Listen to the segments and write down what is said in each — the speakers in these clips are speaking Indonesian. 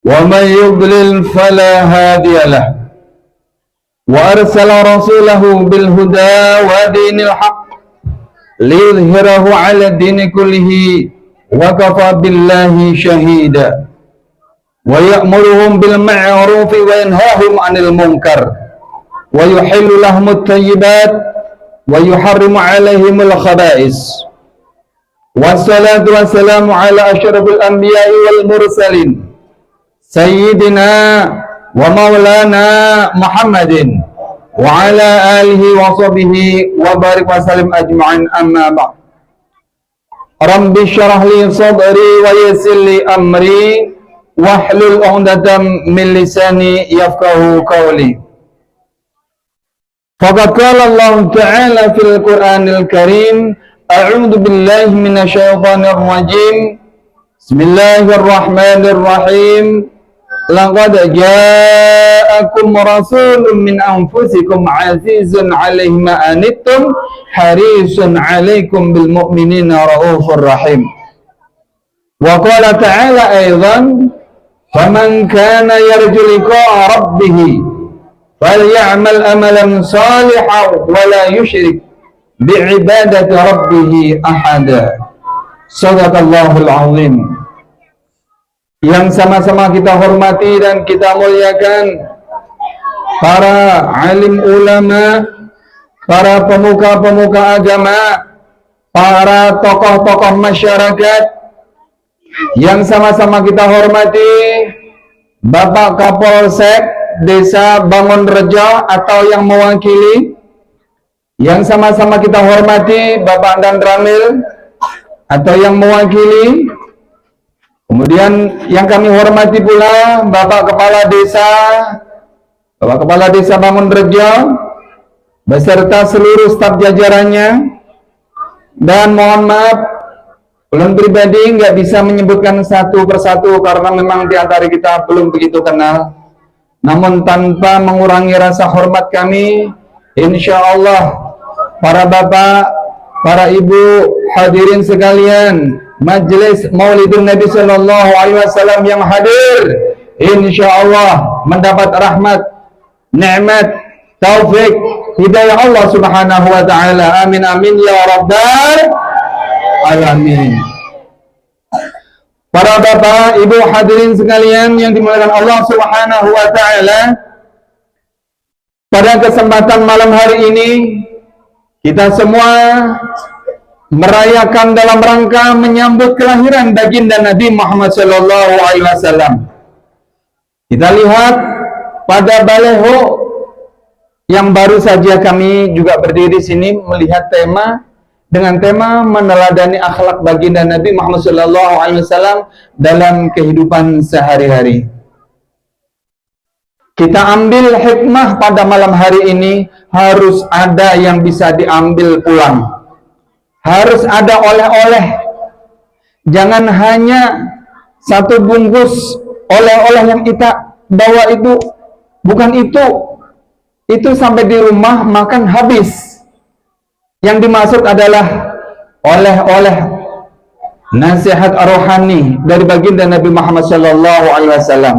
ومن يضلل فلا هادي له وأرسل رسوله بالهدى ودين الحق ليظهره على الدين كله وكفى بالله شهيدا ويأمرهم بالمعروف وينهاهم عن المنكر ويحل لهم الطيبات ويحرم عليهم الخبائث والصلاة والسلام على أشرف الأنبياء والمرسلين سيدنا ومولانا محمد وعلى آله وصحبه وبارك وسلم أجمعين أما بعد رب اشرح لي صدري ويسر لي أمري واحلل عقدة من لساني يفقهوا قولي فقد قال الله تعالى في القرآن الكريم أعوذ بالله من الشيطان الرجيم بسم الله الرحمن الرحيم لقد جاءكم رسول من أنفسكم عزيز عليه ما أنتم حريص عليكم بالمؤمنين رؤوف رحيم وقال تعالى أيضا فمن كان يرجو لقاء ربه فليعمل أملا صالحا ولا يشرك بعبادة ربه أحدا صدق الله العظيم. Yang sama-sama kita hormati dan kita muliakan para alim ulama, para pemuka-pemuka agama, para tokoh-tokoh masyarakat. Yang sama-sama kita hormati Bapak Kapolsek Desa Bangunrejo atau yang mewakili. Yang sama-sama kita hormati Bapak Dan Ramil atau yang mewakili. Kemudian yang kami hormati pula Bapak Kepala Desa Bangunrejo beserta seluruh staf jajarannya. Dan mohon maaf, ulun pribadi nggak bisa menyebutkan satu persatu karena memang di antara kita belum begitu kenal. Namun tanpa mengurangi rasa hormat kami, insya Allah para bapak, para ibu, hadirin sekalian, Majelis Maulidun Nabi Sallallahu Alaihi Wasallam yang hadir, insya Allah mendapat rahmat, nikmat, taufik, hidayah Allah Subhanahu Wa Taala. Amin amin ya Rabbal Alamin. Para bapak, ibu, hadirin sekalian yang dimuliakan Allah Subhanahu Wa Taala, pada kesempatan malam hari ini kita semua merayakan dalam rangka menyambut kelahiran baginda Nabi Muhammad Sallallahu Alaihi Wasallam. Kita lihat pada baleho yang baru saja kami juga berdiri sini melihat tema dengan tema meneladani akhlak baginda Nabi Muhammad Sallallahu Alaihi Wasallam dalam kehidupan sehari-hari. Kita ambil hikmah pada malam hari ini, harus ada yang bisa diambil pulang. Harus ada oleh-oleh. Jangan hanya satu bungkus oleh-oleh yang kita bawa itu. Bukan itu. Itu sampai di rumah makan habis. Yang dimaksud adalah oleh-oleh nasihat rohani dari baginda Nabi Muhammad SAW.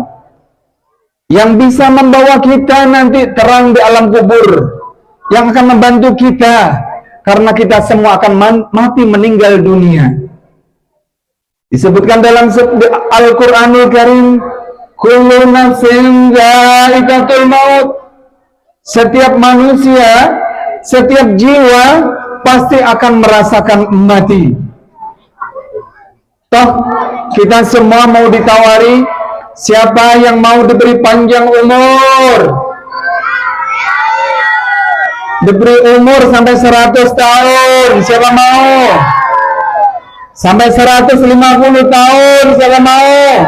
Yang bisa membawa kita nanti terang di alam kubur. Yang akan membantu kita. Karena kita semua akan mati meninggal dunia. Disebutkan dalam Al-Quranul Karim, kullu nafsin dha'iqatul maut. Setiap manusia, setiap jiwa pasti akan merasakan mati. Toh kita semua mau ditawari, siapa yang mau diberi panjang umur? Diberi umur sampai 100 tahun, siapa mau? Sampai 150 tahun, siapa mau?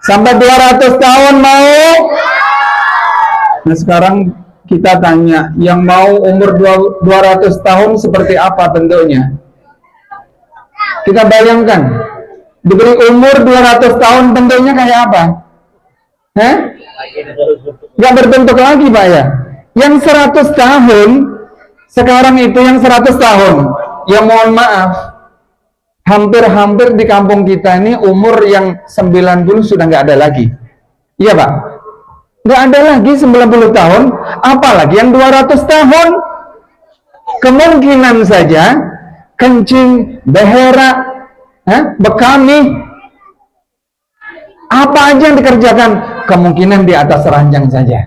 Sampai 200 tahun mau? Nah sekarang kita tanya, yang mau umur 200 tahun seperti apa bentuknya? Kita bayangkan, diberi umur 200 tahun bentuknya kayak apa? Nggak berbentuk lagi Pak ya. Yang 100 tahun, sekarang itu yang 100 tahun. Ya mohon maaf, hampir-hampir di kampung kita ini umur yang 90 sudah nggak ada lagi. Iya Pak? Nggak ada lagi 90 tahun, apalagi yang 200 tahun. Kemungkinan saja kencing, beherak, bekami, apa aja yang dikerjakan, kemungkinan di atas ranjang saja.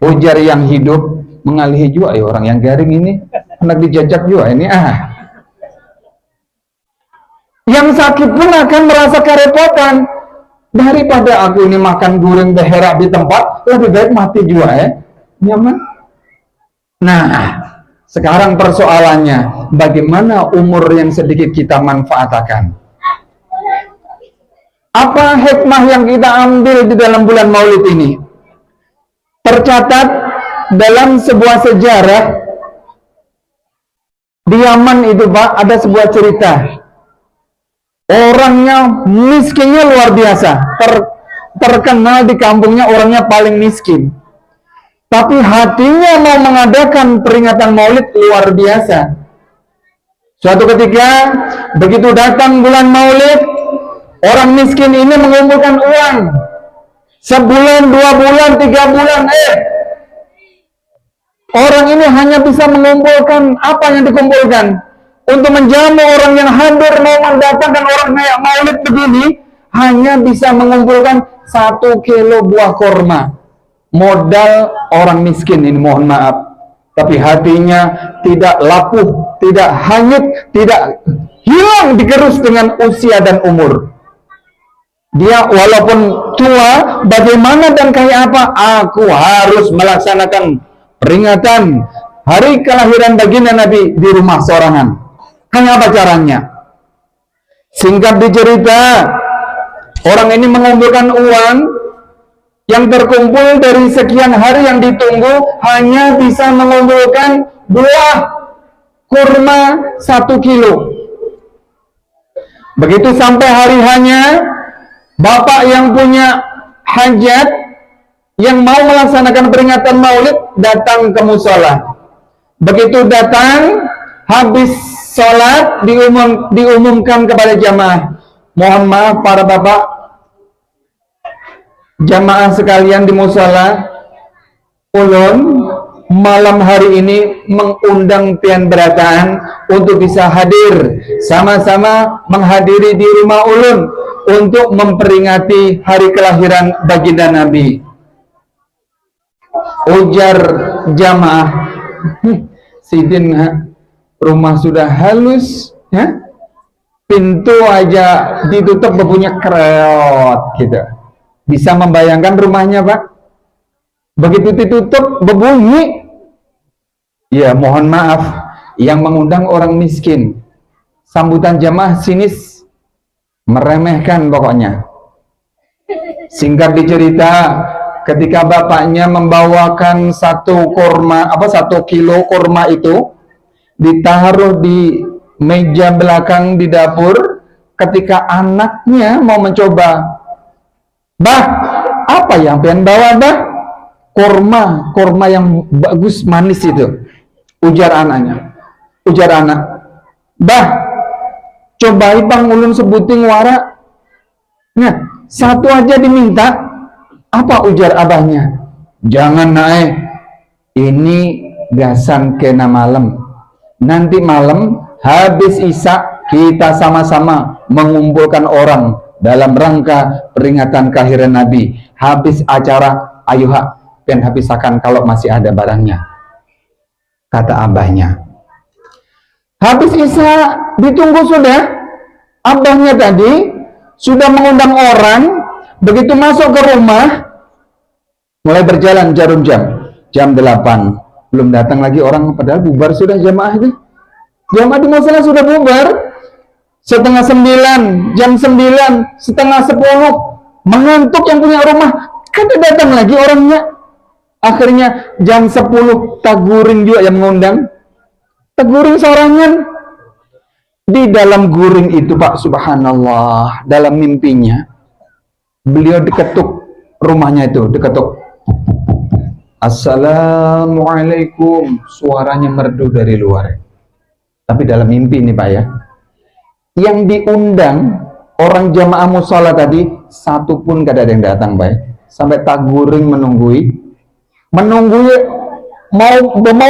Ujar yang hidup mengalihi juga, ya orang yang garing ini, anak dijajak juga ini. Yang sakit pun akan merasa kerepotan. Daripada aku ini makan goreng beherak di tempat, lebih baik mati juga ya. Nyaman. Nah, sekarang persoalannya, bagaimana umur yang sedikit kita manfaatkan? Apa hikmah yang kita ambil di dalam bulan Maulid ini? Tercatat dalam sebuah sejarah di Yaman itu Pak, ada sebuah cerita. Orangnya miskinnya luar biasa, terkenal di kampungnya orangnya paling miskin. Tapi hatinya mau mengadakan peringatan Maulid luar biasa. Suatu ketika, begitu datang bulan Maulid, orang miskin ini mengumpulkan uang. Sebulan, 2 bulan, 3 bulan, orang ini hanya bisa mengumpulkan apa yang dikumpulkan. Untuk menjamu orang yang hadir mau mendatangkan orang kayak Maulid begini, hanya bisa mengumpulkan 1 kilo buah korma. Modal orang miskin ini, mohon maaf. Tapi hatinya tidak lapuh, tidak hanyut, tidak hilang digerus dengan usia dan umur. Dia walaupun tua, bagaimana dan kayak apa, aku harus melaksanakan peringatan hari kelahiran baginda Nabi di rumah sorangan. Hanya apa caranya? Singkat dicerita, orang ini mengumpulkan uang yang terkumpul dari sekian hari yang ditunggu, hanya bisa mengumpulkan buah kurma 1 kilo. Begitu sampai hari hanya, bapak yang punya hajat, yang mau melaksanakan peringatan Maulid, datang ke musola. Begitu datang, habis sholat, diumumkan kepada jamaah, mohon maaf para bapak, jamaah sekalian di musola, ulun malam hari ini mengundang pian berataan untuk bisa hadir sama-sama menghadiri di rumah ulun untuk memperingati hari kelahiran baginda Nabi. Ujar jamaah, sidin rumah sudah halus, ya? Pintu aja ditutup berbunyi kreot gitu. Bisa membayangkan rumahnya Pak? Begitu ditutup berbunyi, ya mohon maaf, yang mengundang orang miskin. Sambutan jamaah sinis, meremehkan pokoknya. Singkat dicerita, ketika bapaknya membawakan 1 kilo kurma itu, ditaruh di meja belakang di dapur, ketika anaknya mau mencoba, bah, apa yang pengen bawa bah? Kurma yang bagus manis itu. Ujar anak, bah, cobai bang ulun sebuting wara. Nah, 1 aja diminta. Apa ujar abahnya? Jangan naik, ini gasan kena malam. Nanti malam habis isya kita sama-sama mengumpulkan orang dalam rangka peringatan kelahiran Nabi. Habis acara, ayo pen habisakan kalau masih ada barangnya, kata abahnya. Habis isya ditunggu sudah, abahnya tadi sudah mengundang orang. Begitu masuk ke rumah, mulai berjalan jarum jam 8. Belum datang lagi orang, padahal bubar sudah jamaah itu. Jamaah di musola sudah bubar. Setengah 9, jam 9, setengah 10, mengantuk yang punya rumah. Kada datang lagi orangnya. Akhirnya jam 10, taguring juga yang mengundang. Taguring sorangan. Di dalam guring itu Pak, subhanallah, dalam mimpinya, beliau diketuk rumahnya itu diketuk. Assalamualaikum, suaranya merdu dari luar. Tapi dalam mimpi ini Pak ya. Yang diundang orang jamaah musola tadi, satu pun gak ada yang datang Pak ya. Sampai taguring menunggui mau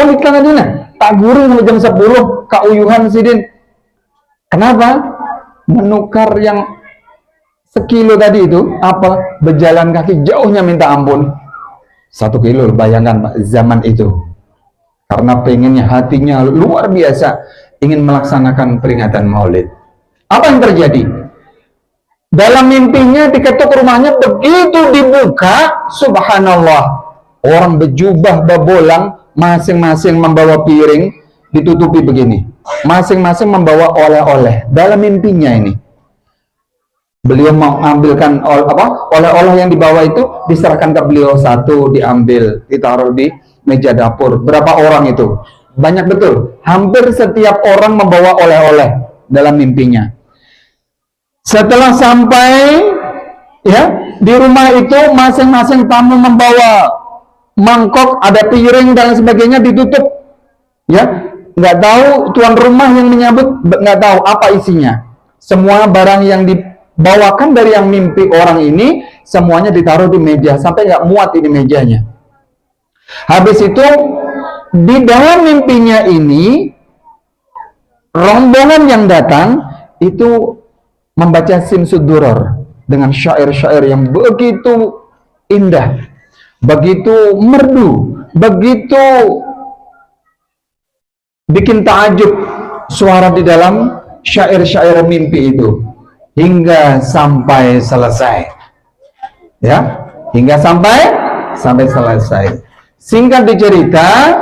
nikah Dina. Taguring sampai jam 10, kauyuhan sidin. Kenapa? Menukar yang sekilo tadi itu, apa? Berjalan kaki jauhnya minta ampun. 1 kilo, bayangkan Pak, zaman itu. Karena pengennya, hatinya luar biasa, ingin melaksanakan peringatan Maulid. Apa yang terjadi? Dalam mimpinya diketuk rumahnya, begitu dibuka, subhanallah, orang berjubah babolang, masing-masing membawa piring, ditutupi begini. Masing-masing membawa oleh-oleh. Dalam mimpinya ini. Beliau mau ambilkan oleh-oleh yang dibawa itu diserahkan ke beliau, satu diambil, ditaruh di meja dapur. Berapa orang itu? Banyak betul. Hampir setiap orang membawa oleh-oleh dalam mimpinya. Setelah sampai ya di rumah itu, masing-masing tamu membawa mangkok, ada piring dan sebagainya, ditutup. Ya, nggak tahu tuan rumah yang menyambut, nggak tahu apa isinya. Semua barang yang dibawakan dari yang mimpi orang ini semuanya ditaruh di meja sampai nggak muat ini mejanya. Habis itu di dalam mimpinya ini rombongan yang datang itu membaca Simsud Duror dengan syair-syair yang begitu indah, begitu merdu, begitu bikin takjub suara di dalam syair-syair mimpi itu. Hingga sampai selesai, ya, hingga sampai selesai. Singkat dicerita,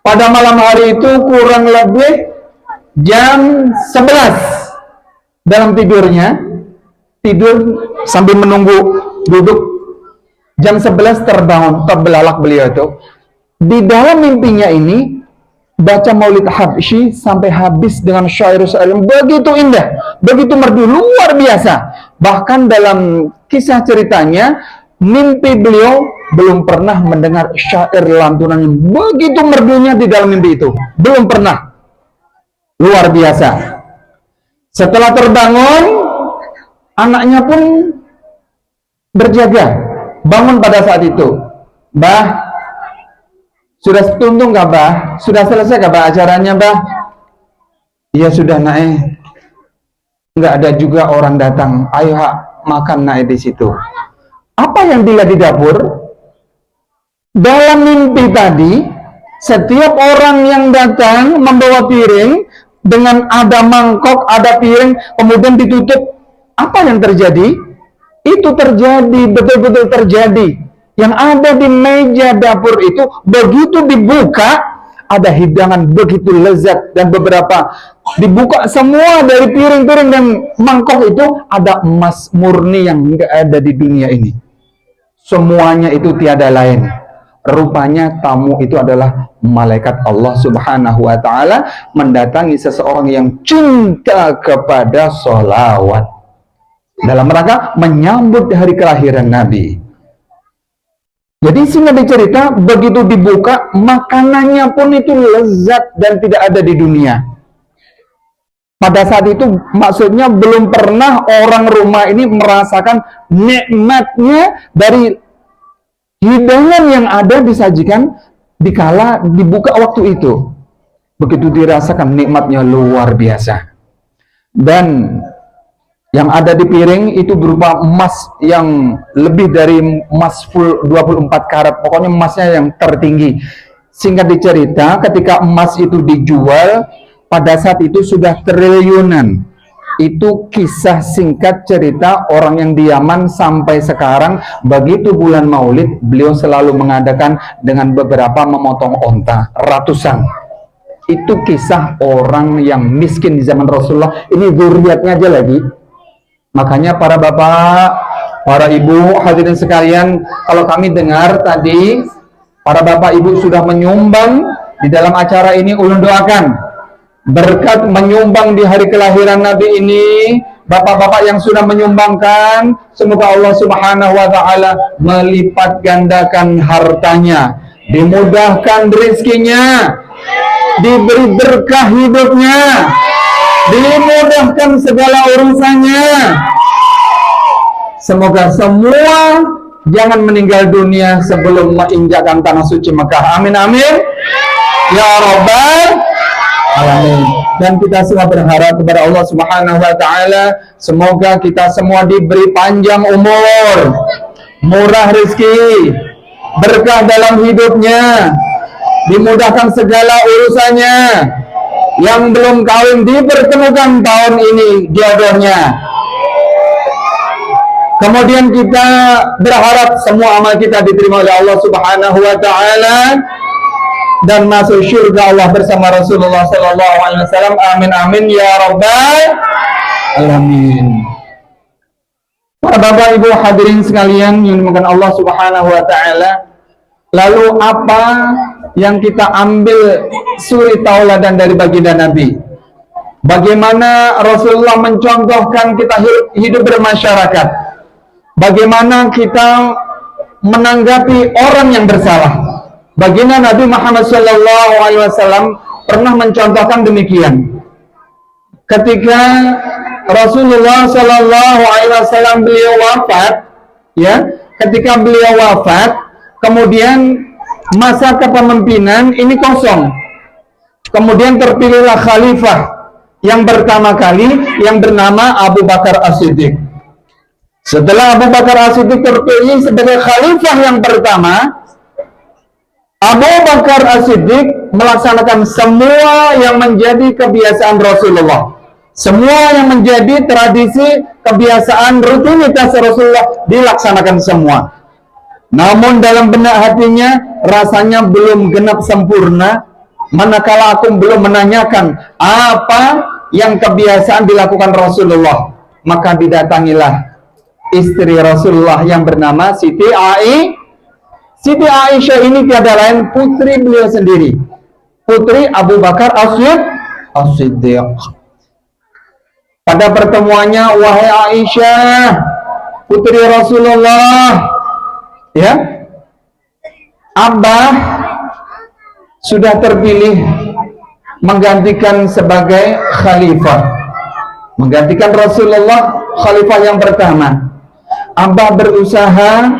pada malam hari itu kurang lebih jam 11 dalam tidurnya, tidur sambil menunggu duduk. Jam 11 terbangun, terbelalak beliau itu. Di dalam mimpinya ini baca Maulid Habsyi sampai habis dengan syair-syair yang begitu indah, begitu merdu, luar biasa. Bahkan dalam kisah ceritanya, mimpi beliau belum pernah mendengar syair lantunan yang begitu merdunya di dalam mimpi itu. Belum pernah. Luar biasa. Setelah terbangun, anaknya pun berjaga. Bangun pada saat itu. Bah, sudah tuntung gak Bah? Sudah selesai gak Bah acaranya Bah? Iya sudah naik. Nggak ada juga orang datang. Ayo hak, makan naik di situ. Apa yang dilihat di dapur? Dalam mimpi tadi, setiap orang yang datang membawa piring dengan ada mangkok, ada piring, kemudian ditutup. Apa yang terjadi? Itu terjadi, betul-betul terjadi. Yang ada di meja dapur itu begitu dibuka, ada hidangan begitu lezat, dan beberapa dibuka semua dari piring-piring dan mangkok itu ada emas murni yang nggak ada di dunia ini. Semuanya itu tiada lain. Rupanya tamu itu adalah malaikat Allah Subhanahu wa Ta'ala mendatangi seseorang yang cinta kepada sholawat dalam rangka menyambut hari kelahiran Nabi. Jadi singkat dicerita, begitu dibuka, makanannya pun itu lezat dan tidak ada di dunia. Pada saat itu maksudnya belum pernah orang rumah ini merasakan nikmatnya dari hidangan yang ada disajikan dikala dibuka waktu itu. Begitu dirasakan nikmatnya luar biasa. Dan yang ada di piring itu berupa emas yang lebih dari emas full 24 karat. Pokoknya emasnya yang tertinggi. Singkat dicerita, ketika emas itu dijual, pada saat itu sudah triliunan. Itu kisah singkat cerita orang yang di Yaman sampai sekarang. Begitu bulan Maulid, beliau selalu mengadakan dengan beberapa memotong onta, ratusan. Itu kisah orang yang miskin di zaman Rasulullah. Ini zuriatnya aja lagi. Makanya para bapak, para ibu, hadirin sekalian, kalau kami dengar tadi, para bapak ibu sudah menyumbang di dalam acara ini, ulun doakan berkat menyumbang di hari kelahiran Nabi ini, Bapak-bapak yang sudah menyumbangkan, semoga Allah Subhanahu wa taala melipat gandakan hartanya, dimudahkan rezekinya, diberi berkah hidupnya, dimudahkan segala urusannya. Semoga semua jangan meninggal dunia sebelum menginjakkan tanah suci Mekah. Amin amin ya rabbal alamin. Dan kita semua berharap kepada Allah Subhanahu wa taala, semoga kita semua diberi panjang umur, murah rezeki, berkah dalam hidupnya, dimudahkan segala urusannya. Yang belum kawin dipertemukan tahun ini jodohnya. Kemudian kita berharap semua amal kita diterima oleh Allah Subhanahu wa taala dan masuk surga Allah bersama Rasulullah sallallahu alaihi wasallam. Amin amin ya rabbal alamin. Para Bapak Ibu hadirin sekalian yang dimuliakan Allah Subhanahu wa taala, lalu apa yang kita ambil suri tauladan dari baginda Nabi? Bagaimana Rasulullah mencontohkan kita hidup bermasyarakat? Bagaimana kita menanggapi orang yang bersalah? Baginda Nabi Muhammad SAW pernah mencontohkan demikian. Ketika Rasulullah SAW beliau wafat, ya, ketika beliau wafat, kemudian masa kepemimpinan ini kosong. Kemudian terpilihlah khalifah yang pertama kali yang bernama Abu Bakar As-Siddiq. Setelah Abu Bakar As-Siddiq terpilih sebagai khalifah yang pertama, Abu Bakar As-Siddiq melaksanakan semua yang menjadi kebiasaan Rasulullah. Semua yang menjadi tradisi, kebiasaan, rutinitas Rasulullah dilaksanakan semua. Namun dalam benak hatinya rasanya belum genap sempurna, manakala aku belum menanyakan apa yang kebiasaan dilakukan Rasulullah. Maka didatangilah istri Rasulullah yang bernama Siti Aisyah. Siti Aisyah ini tiada lain putri beliau sendiri, putri Abu Bakar As-Siddiq. Pada pertemuannya, wahai Aisyah, putri Rasulullah, ya, Abah sudah terpilih menggantikan sebagai khalifah, menggantikan Rasulullah khalifah yang pertama. Abah berusaha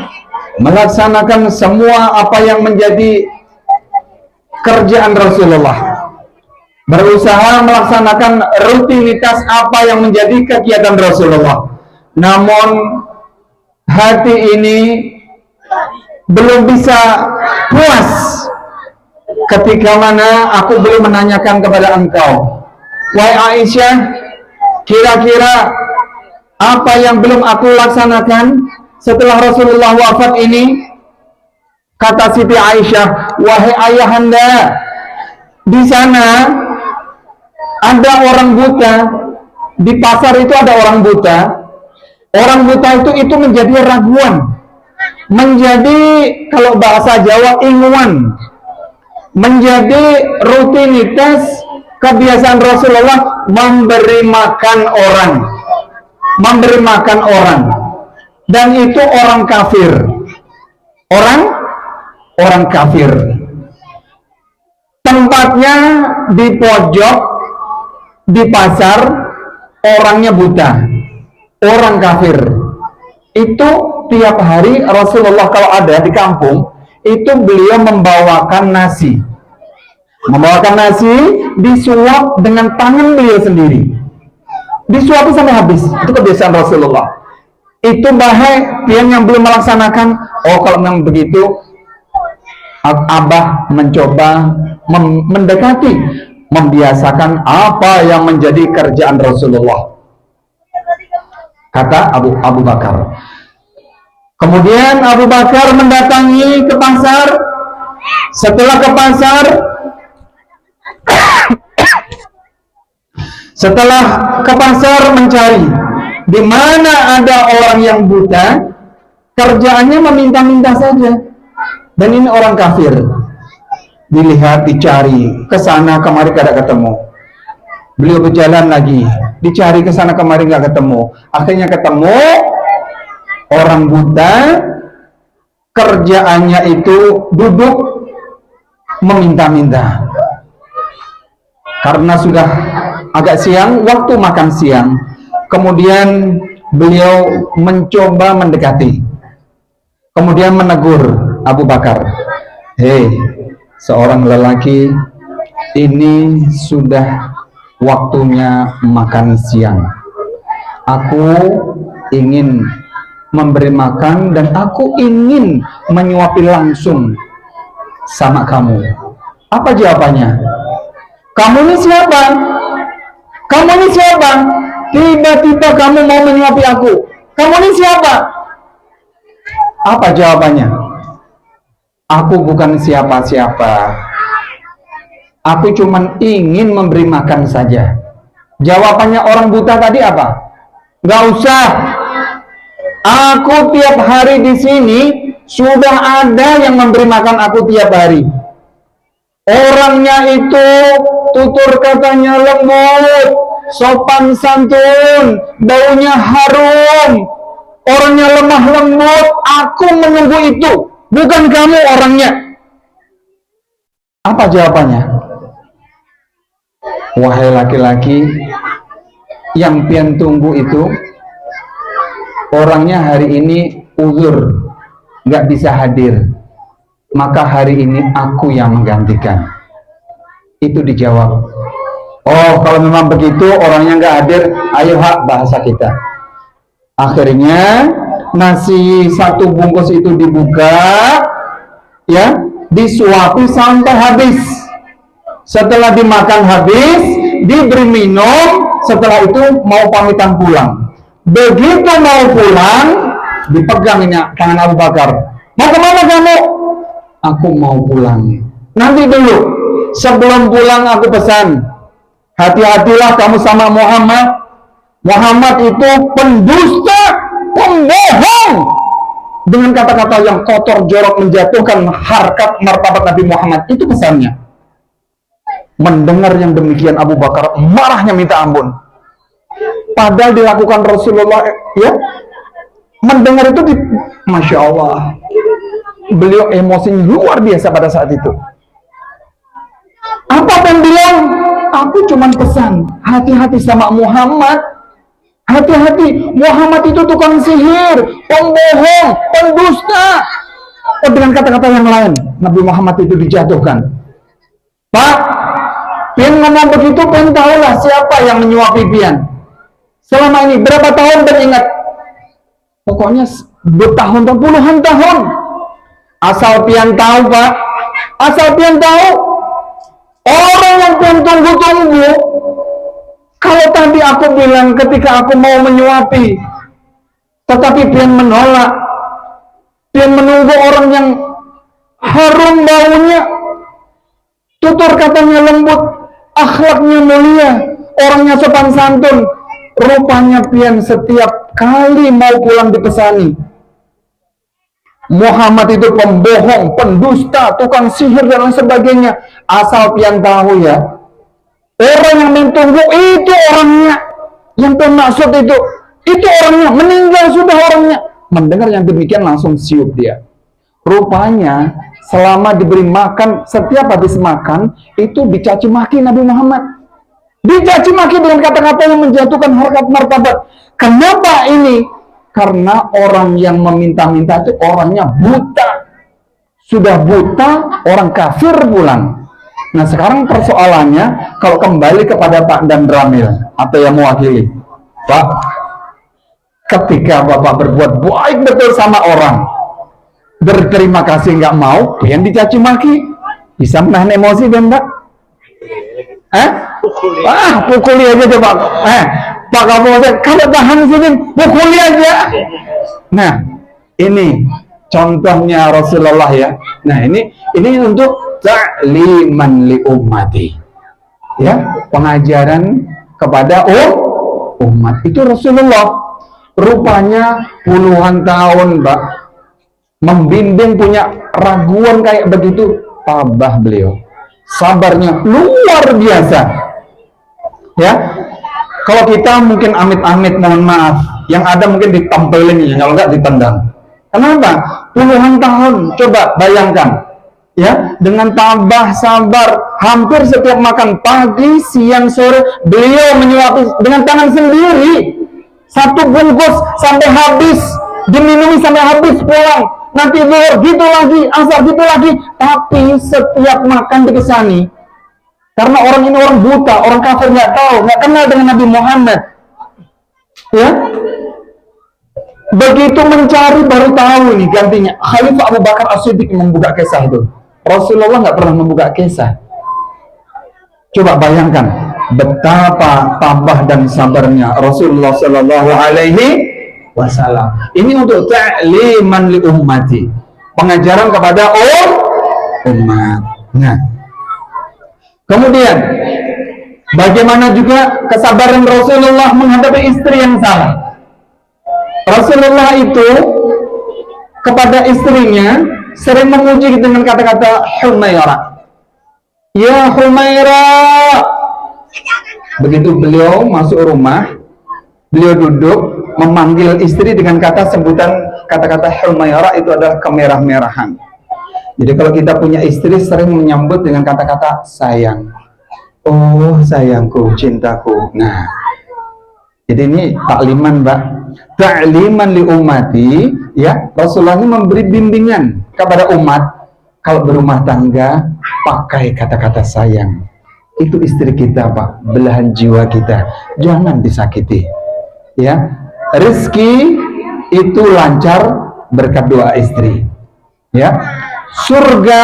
melaksanakan semua apa yang menjadi kerjaan Rasulullah, berusaha melaksanakan rutinitas apa yang menjadi kegiatan Rasulullah. Namun hati ini belum bisa puas ketika mana aku belum menanyakan kepada engkau, wahai Aisyah, kira-kira apa yang belum aku laksanakan setelah Rasulullah wafat ini? Kata Siti Aisyah, wahai ayahanda, di sana ada orang buta, di pasar itu ada orang buta. Orang buta itu menjadi raguan, menjadi, kalau bahasa Jawa, inguan, menjadi rutinitas kebiasaan Rasulullah memberi makan orang, dan itu orang kafir, orang kafir. Tempatnya di pojok di pasar, orangnya buta, orang kafir. Itu tiap hari Rasulullah kalau ada di kampung, itu beliau membawakan nasi, disuap dengan tangan beliau sendiri, disuapi sampai habis. Itu kebiasaan Rasulullah. Itu bahaya pian yang belum melaksanakan. Oh, kalau memang begitu, Abah mencoba mendekati, membiasakan apa yang menjadi kerjaan Rasulullah, kata Abu Bakar. Kemudian Abu Bakar mendatangi ke pasar. Setelah ke pasar, mencari di mana ada orang yang buta, kerjaannya meminta-minta saja. Dan ini orang kafir. Dilihat, dicari, ke sana kemari kada ketemu. Beliau berjalan lagi, dicari ke sana kemari nggak ketemu. Akhirnya ketemu orang buta, kerjaannya itu duduk meminta-minta. Karena sudah agak siang, waktu makan siang, kemudian beliau mencoba mendekati, kemudian menegur Abu Bakar, "Hei, seorang lelaki, ini sudah waktunya makan siang. Aku ingin memberi makan dan aku ingin menyuapi langsung sama kamu." Apa jawabannya? "Kamu ini siapa? Kamu ini siapa? Tiba-tiba kamu mau menyuapi aku. Kamu ini siapa?" Apa jawabannya? "Aku bukan siapa-siapa. Aku cuma ingin memberi makan saja." Jawabannya orang buta tadi apa? "Gak usah. Aku tiap hari di sini sudah ada yang memberi makan aku tiap hari. Orangnya itu tutur katanya lembut, sopan santun, baunya harum, orangnya lemah lembut. Aku menunggu itu, bukan kamu orangnya." Apa jawabannya? "Wahai laki-laki, yang pian tunggu itu orangnya hari ini uzur, nggak bisa hadir, maka hari ini aku yang menggantikan." Itu dijawab. "Oh, kalau memang begitu orangnya nggak hadir, ayo hak bahasa kita." Akhirnya nasi satu bungkus itu dibuka, ya, disuapi sampai habis. Setelah dimakan habis, diberi minum. Setelah itu mau pamitan pulang. Begitu mau pulang, dipegang ini tangan Abu Bakar. "Mau kemana kamu?" "Aku mau pulang." "Nanti dulu, sebelum pulang aku pesan, hati-hatilah kamu sama Muhammad. Muhammad itu pendusta, pembohong." Dengan kata-kata yang kotor, jorok, menjatuhkan harkat martabat Nabi Muhammad. Itu pesannya. Mendengar yang demikian, Abu Bakar marahnya minta ampun. Padahal dilakukan Rasulullah, ya. Mendengar itu Masya Allah, beliau emosinya luar biasa pada saat itu. Apa yang bilang? "Aku cuma pesan, hati-hati sama Muhammad. Hati-hati, Muhammad itu tukang sihir, pembohong, pendusta." Oh, dengan kata-kata yang lain, Nabi Muhammad itu dijatuhkan. "Pak, pian ngomong begitu, pian tahulah siapa yang menyuapi pian selama ini, berapa tahun beringat. Pokoknya bertahun-tahun, puluhan tahun. Asal pian tahu, Pak, asal pian tahu, orang yang pian tunggu-tunggu. Kalau tadi aku bilang ketika aku mau menyuapi, tetapi pian menolak, pian menunggu orang yang harum baunya, tutur katanya lembut, akhlaknya mulia, orangnya sopan santun. Rupanya pian setiap kali mau pulang dipesani, Muhammad itu pembohong, pendusta, tukang sihir dan lain sebagainya." Asal pian tahu ya, orang yang mentunggu itu orangnya, yang bermaksud itu orangnya, meninggal sudah orangnya. Mendengar yang demikian langsung siup dia. Rupanya selama diberi makan, setiap habis makan itu dicaci maki Nabi Muhammad. Dicaci maki dengan kata-kata yang menjatuhkan harkat martabat. Kenapa ini? Karena orang yang meminta-minta itu orangnya buta. Sudah buta, orang kafir pulang. Nah, sekarang persoalannya, kalau kembali kepada Pak dan Ramil atau yang mewakili, Pak, ketika Bapak berbuat baik betul sama orang, berterima kasih nggak mau, yang dicaci maki, bisa menahan emosi dan Mbak? Pukuli aja coba. Pak Kapolsek, kalau tahan sini, pukuli aja. Nah, ini contohnya Rasulullah ya. Nah, ini untuk ta'liman li ummati. Ya, pengajaran kepada umat. Itu Rasulullah. Rupanya puluhan tahun, Mbak, membimbing punya raguan kayak begitu, tabah beliau. Sabarnya luar biasa. Ya, kalau kita mungkin amit-amit, mohon maaf, yang ada mungkin ditampilin, kalau enggak ditendang. Kenapa? Puluhan tahun, coba bayangkan, ya, dengan tabah sabar, hampir setiap makan pagi, siang, sore, beliau menyuapi dengan tangan sendiri, satu bungkus sampai habis, diminumi sampai habis, pulang, nanti zuhur gitu lagi, asar gitu lagi, tapi setiap makan dikesani. Karena orang ini orang buta, orang kafir, nggak tahu, nggak kenal dengan Nabi Muhammad. Ya, begitu mencari baru tahu nih gantinya. Khalifah Abu Bakar As-Siddiq membuka kisah itu. Rasulullah nggak pernah membuka kisah. Coba bayangkan betapa tabah dan sabarnya Rasulullah Shallallahu Alaihi Wasallam. Ini untuk ta'liman li ummati, pengajaran kepada umat. Nah, kemudian bagaimana juga kesabaran Rasulullah menghadapi istri yang salah. Rasulullah itu kepada istrinya sering memuji dengan kata-kata Humaira. Ya Humaira. Begitu beliau masuk rumah, beliau duduk memanggil istri dengan sebutan kata-kata Humaira, itu adalah kemerah-merahan. Jadi kalau kita punya istri sering menyambut dengan kata-kata sayang. Oh sayangku, cintaku. Nah, jadi ini takliman, Mbak. Ta'liman li ummati, ya, Rasulullah ini memberi bimbingan kepada umat. Kalau berumah tangga, pakai kata-kata sayang. Itu istri kita, Pak, belahan jiwa kita. Jangan disakiti. Ya, rezeki itu lancar berkat doa istri. Ya, surga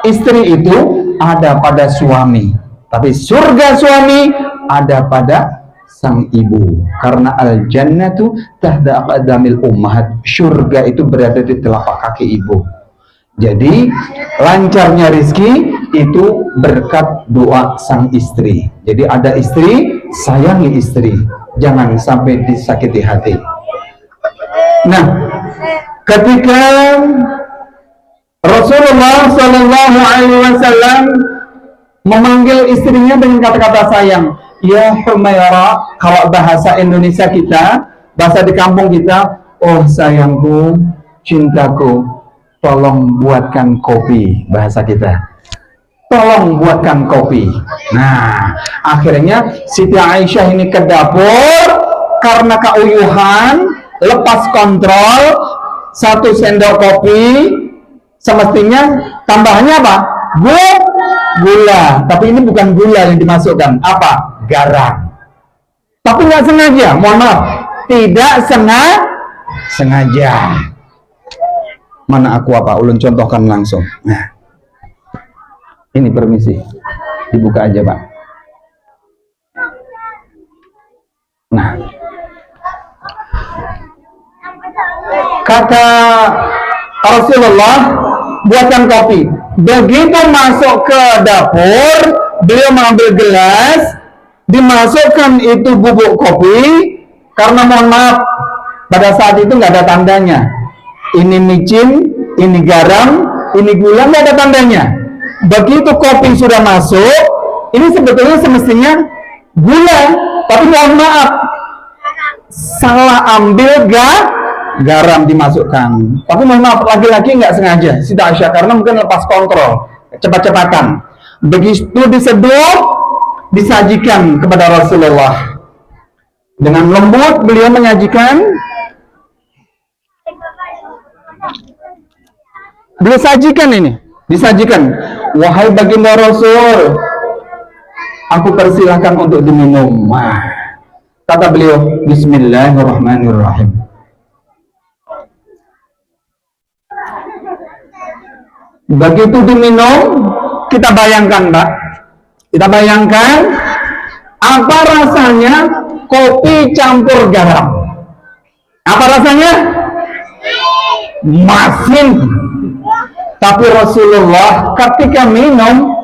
istri itu ada pada suami, tapi surga suami ada pada sang ibu. Karena al-jannatu tahta aqdamil ummahat. Surga itu berada di telapak kaki ibu. Jadi lancarnya rizki itu berkat doa sang istri. Jadi ada istri, sayangi istri, jangan sampai disakiti hati. Nah, ketika Rasulullah Shallallahu Alaihi Wasallam memanggil istrinya dengan kata-kata sayang, ya Humaira, kalau bahasa Indonesia kita, bahasa di kampung kita, oh sayangku, cintaku, tolong buatkan kopi, bahasa kita. Tolong buatkan kopi. Nah, akhirnya Siti Aisyah ini ke dapur karena keuyuhan, lepas kontrol, 1 sendok kopi, semestinya tambahannya apa? Gula. Tapi ini bukan gula yang dimasukkan. Apa? Garam. Tapi nggak sengaja, mohon maaf, tidak sengaja. Mana aku apa? Ulun contohkan langsung. Nah, ini permisi, dibuka aja, Pak. Nah, kata Rasulullah, buatkan kopi. Begitu masuk ke dapur, beliau mengambil gelas, dimasukkan itu bubuk kopi. Karena mohon maaf, pada saat itu nggak ada tandanya. Ini micin, ini garam, ini gula, nggak ada tandanya. Begitu kopi sudah masuk, ini sebetulnya semestinya gula, tapi mohon maaf, salah ambil garam dimasukkan. Tapi mohon maaf, lagi-lagi nggak sengaja, Siti Aisyah, karena mungkin lepas kontrol, cepat-cepatan. Begitu diseduh, disajikan kepada Rasulullah. Dengan lembut beliau menyajikan. Beliau sajikan ini, disajikan. Wahai baginda Rasul, aku persilahkan untuk diminum. Wah, kata beliau, Bismillahirrahmanirrahim. Begitu diminum, kita bayangkan, Mbak, kita bayangkan apa rasanya kopi campur garam. Apa rasanya? Masin. Tapi Rasulullah ketika minum,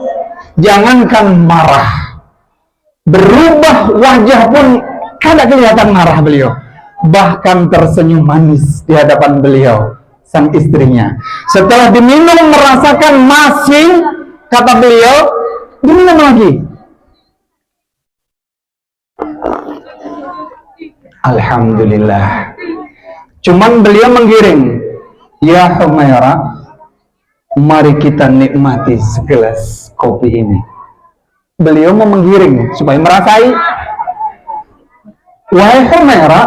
jangankan marah, berubah wajah pun kada kelihatan marah beliau, bahkan tersenyum manis di hadapan beliau, sang istrinya. Setelah diminum merasakan masin, kata beliau, diminum lagi. Alhamdulillah. Cuman beliau menggiring, ya Humaira, mari kita nikmati segelas kopi ini. Beliau mau menggiring supaya merasai. Wahai Humaira,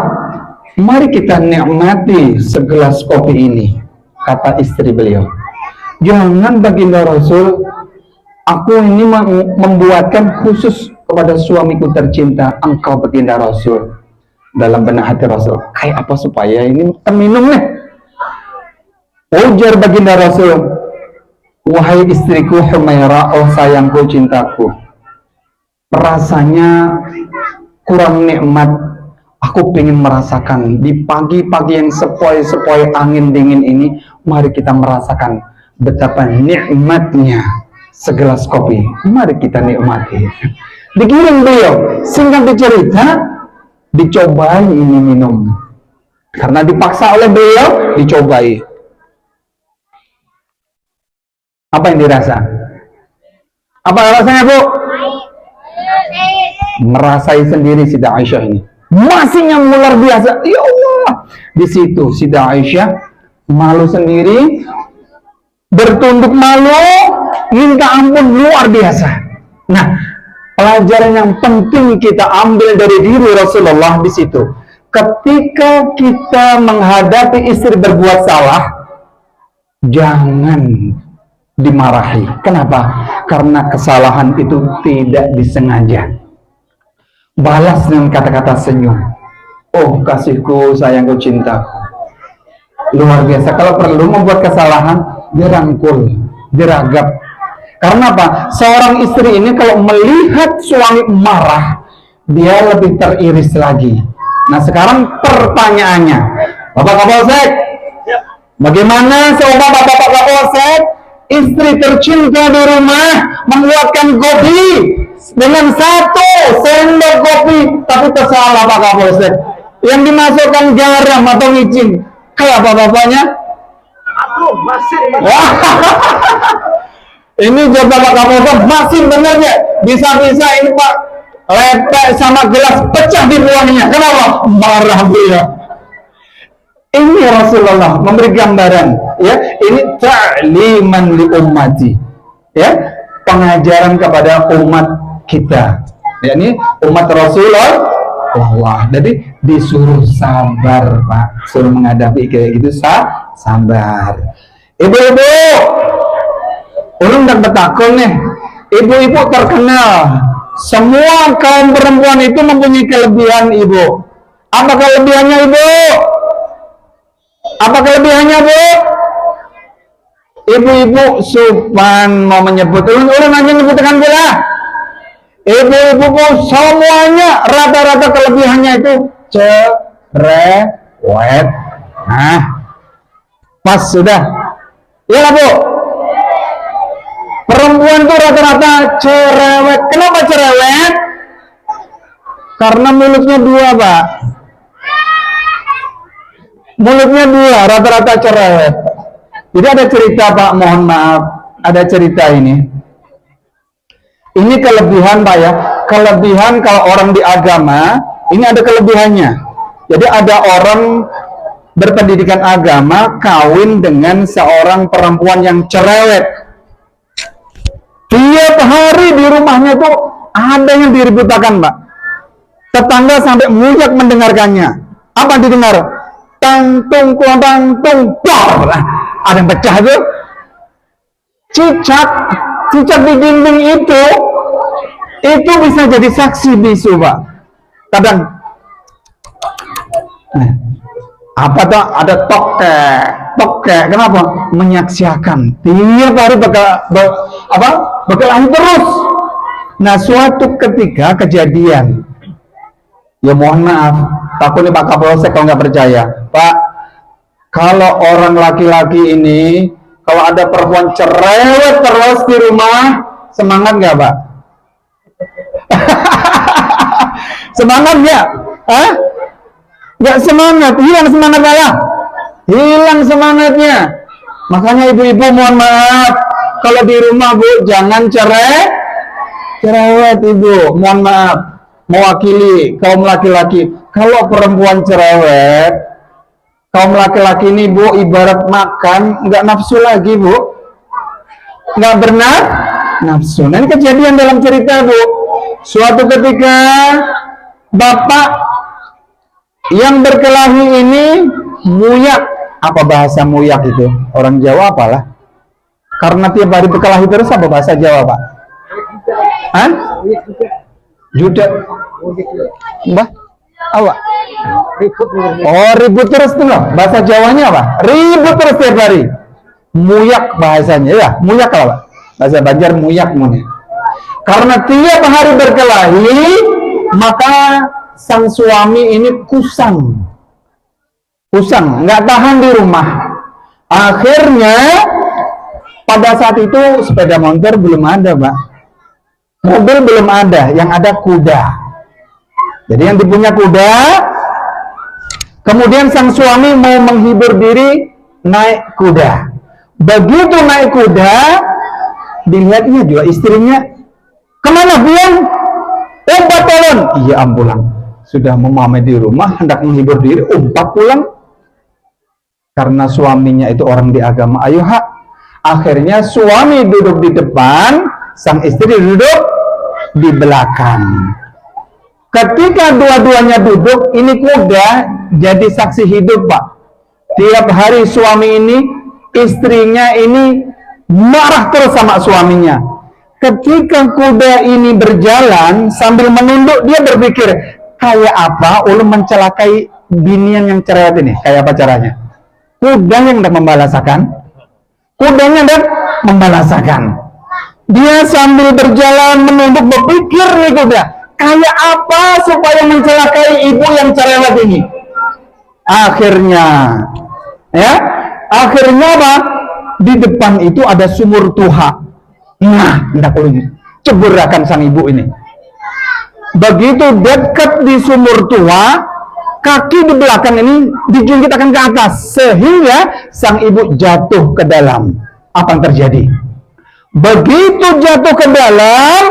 mari kita nikmati segelas kopi ini, kata istri beliau. Jangan baginda Rasul, aku ini membuatkan khusus kepada suamiku tercinta, engkau baginda Rasul. Dalam benak hati Rasul, kayak apa supaya ini terminum nih? Ujar baginda Rasul, wahai istriku Humaira, oh sayangku, cintaku, rasanya kurang nikmat. Aku ingin merasakan di pagi-pagi yang sepoi-sepoi angin dingin ini, mari kita merasakan betapa nikmatnya segelas kopi. Mari kita nikmati. Digiring beliau, singkat cerita, dicobai ini minum. Karena dipaksa oleh beliau, dicobai. Apa yang dirasa? Apa rasanya, Bu? Merasai sendiri Sida Aisyah ini. Masihnya luar biasa. Ya Allah. Di situ Sida Aisyah malu sendiri, bertunduk malu, minta ampun luar biasa. Nah, pelajaran yang penting kita ambil dari diri Rasulullah di situ. Ketika kita menghadapi istri berbuat salah, jangan dimarahi. Kenapa? Karena kesalahan itu tidak disengaja. Balas dengan kata-kata senyum. Oh kasihku, sayangku, cintaku. Luar biasa. Kalau perlu membuat kesalahan, dirangkul, diragap. Karena apa? Seorang istri ini kalau melihat suami marah, dia lebih teriris lagi. Nah sekarang pertanyaannya, Bapak Kapolsek, bagaimana coba Bapak Kapolsek, istri tercinta di rumah membuatkan kopi dengan 1 sendok kopi, tapi tersalah Pak Kapolsek, yang dimasukkan garam atau micin. Kayak apa bapaknya? Aduh, masih. Ini coba Pak Kapolsek, masih benernya. Bisa-bisa ini Pak, lepek sama gelas pecah di buahnya. Kenapa? Marah beliau. Ini Rasulullah memberi gambaran, ya. Ini ta'liman li ummati, ya, pengajaran kepada umat kita. Ya, ini umat Rasulullah. Jadi disuruh sabar, Pak. Suruh menghadapi kayak gitu, sabar. Ibu-ibu, ulun tak betakun nih. Ibu-ibu terkenal. Semua kaum perempuan itu mempunyai kelebihan, Ibu. Apa kelebihannya, Ibu? Apa kelebihannya, Bu? Ibu-ibu Supan mau menyebut, ulun hanya menyebutkan pula. Ibu-ibu semuanya rata-rata kelebihannya itu cerewet. Nah, pas sudah. Iya, Bu. Perempuan itu rata-rata cerewet. Kenapa cerewet? Karena mulutnya 2, Pak. Mulutnya 2, rata-rata cerewet. Jadi ada cerita, Pak, mohon maaf. Ada cerita ini. Ini kelebihan, Pak, ya. Kelebihan kalau orang di agama, ini ada kelebihannya. Jadi ada orang berpendidikan agama kawin dengan seorang perempuan yang cerewet. Tiap hari di rumahnya tuh ada yang diributakan, Pak. Tetangga sampai mujak mendengarkannya. Apa didengar? Tangtung, tangtung, ada yang pecah tuh. Cicak di dinding itu bisa jadi saksi bisu, Pak. Kadang apa tuh, ada tokek, kenapa? Menyaksikan tiap hari berkelahi terus. Nah suatu ketika kejadian, ya mohon maaf, takut nih Pak Kapolsek kalau nggak percaya, Pak, kalau orang laki-laki ini, kalau ada perempuan cerewet terus di rumah, semangat nggak, Pak? Semangat nggak? Nggak semangat, hilang semangat lah. Hilang semangatnya. Makanya ibu-ibu mohon maaf, kalau di rumah, Bu, jangan cerewet, Ibu. Mohon maaf, mewakili kaum laki-laki, Kalau perempuan cerewet, kaum laki-laki ini Bu, ibarat makan, nggak nafsu lagi Bu, nggak nafsu. Nah, ini kejadian dalam cerita Bu. Suatu ketika bapak yang berkelahi ini muyak. Apa bahasa muyak itu? Orang Jawa apalah? Karena tiap hari berkelahi terus, apa bahasa Jawa Pak? Hah? Juda. Mbah? Apa? Oh, ribut terus tuh loh. Bahasa Jawanya apa? Ribut terus tiap hari. Muyak bahasanya ya. Muyak apa? Bahasa Banjar muyak muni. Karena tiap hari berkelahi, maka sang suami ini kusang, nggak tahan di rumah. Akhirnya pada saat itu sepeda motor belum ada, Pak. Mobil belum ada, yang ada kuda. Jadi yang dipunya kuda. Kemudian sang suami mau menghibur diri naik kuda. Begitu naik kuda, dilihatnya juga istrinya, kemana Bian? Umpat pulang. Iya ambulan. Sudah memamai di rumah, hendak menghibur diri, umpat pulang. Karena suaminya itu orang di agama Ayuha. Akhirnya suami duduk di depan, sang istri duduk di belakang. Ketika dua-duanya duduk, ini kuda jadi saksi hidup Pak. Tiap hari suami ini, istrinya ini marah terus sama suaminya. Ketika kuda ini berjalan sambil menunduk, dia berpikir, kayak apa ulun mencelakai binian yang cerewet ini? Kayak apa caranya? Kuda yang hendak membalasakan. Kudanya hendak membalasakan. Dia sambil berjalan menunduk berpikir nih kuda, kayak apa supaya mencelakai ibu yang cerewet ini? Akhirnya apa? Di depan itu ada sumur tuha. Nah, hendak ulun ceburakan sang ibu ini. Begitu dekat di sumur tua, kaki di belakang ini dijungkitkan ke atas sehingga sang ibu jatuh ke dalam. Apa yang terjadi? Begitu jatuh ke dalam,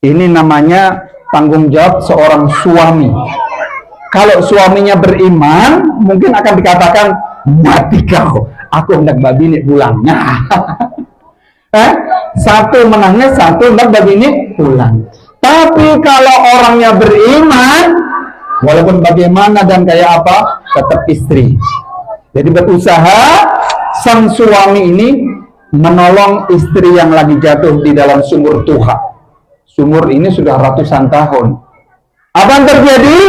ini namanya tanggung jawab seorang suami. Kalau suaminya beriman, mungkin akan dikatakan, mati kau, aku hendak mbak bini pulang. Satu menangis, satu hendak mbak bini pulang. Tapi kalau orangnya beriman, walaupun bagaimana dan kayak apa, tetap istri. Jadi berusaha sang suami ini menolong istri yang lagi jatuh di dalam sumur tuha. Sumur ini sudah ratusan tahun. Apa yang terjadi?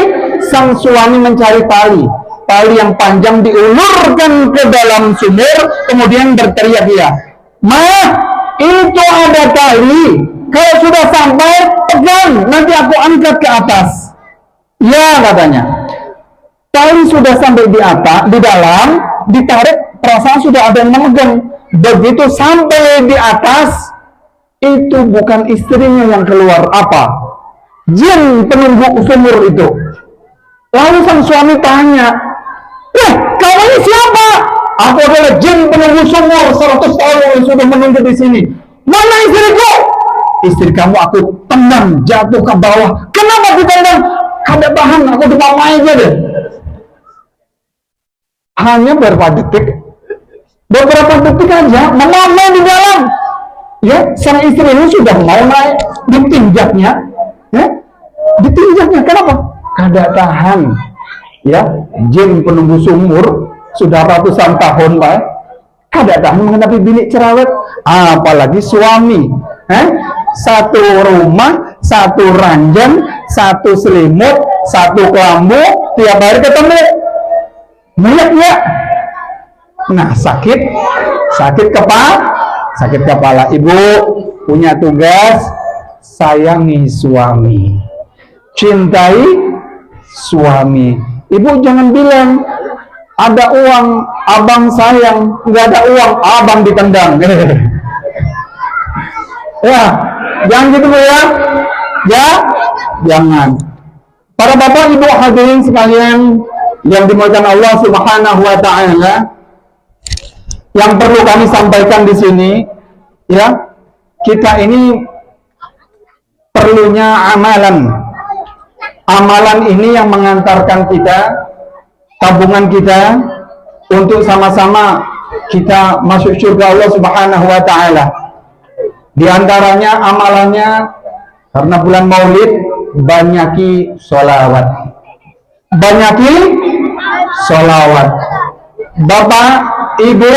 Sang suami mencari tali yang panjang diulurkan ke dalam sumur, kemudian berteriak dia, "Mah, itu ada tali. Kalau sudah sampai, pegang, nanti aku angkat ke atas." Ya, katanya. Tali sudah sampai di atas, di dalam, ditarik, perasaan sudah ada yang memegang. Begitu sampai di atas, itu bukan istrinya yang keluar, apa? Jin penunggu sumur itu. Lalu sang suami tanya, kau ini siapa? Aku adalah jin penunggu sumur 100 tahun yang sudah menunggu di sini. Mana istriku? Istri kamu aku tendang jatuh ke bawah. Kenapa ditendang? Ada bahan, aku dimamai aja deh. Hanya beberapa detik aja, memamai di dalam. Ya, sang istri ini sudah mau naik, ditinjaknya. Ya, ditinjaknya, kenapa? Kada tahan. Ya, jin penunggu sumur sudah ratusan tahun, Pak. Kada tahan menghadapi bini cerewet, apalagi suami. Satu rumah, satu ranjang, satu selimut, satu kelambu, tiap hari ketemu. Muyak. Nah, sakit kepala. Ibu punya tugas, sayangi suami, cintai suami. Ibu jangan bilang, ada uang, abang sayang, nggak ada uang, abang ditendang. Ya, jangan gitu Bu ya. Ya, jangan. Para bapak ibu hadirin sekalian yang dimuliakan Allah Subhanahu wa taala, yang perlu kami sampaikan di sini, ya, kita ini perlunya amalan. Amalan ini yang mengantarkan kita, tabungan kita untuk sama-sama kita masuk surga Allah Subhanahu wa taala. Di antaranya amalannya karena bulan Maulid, banyaki sholawat. Banyaki sholawat. Bapak, Ibu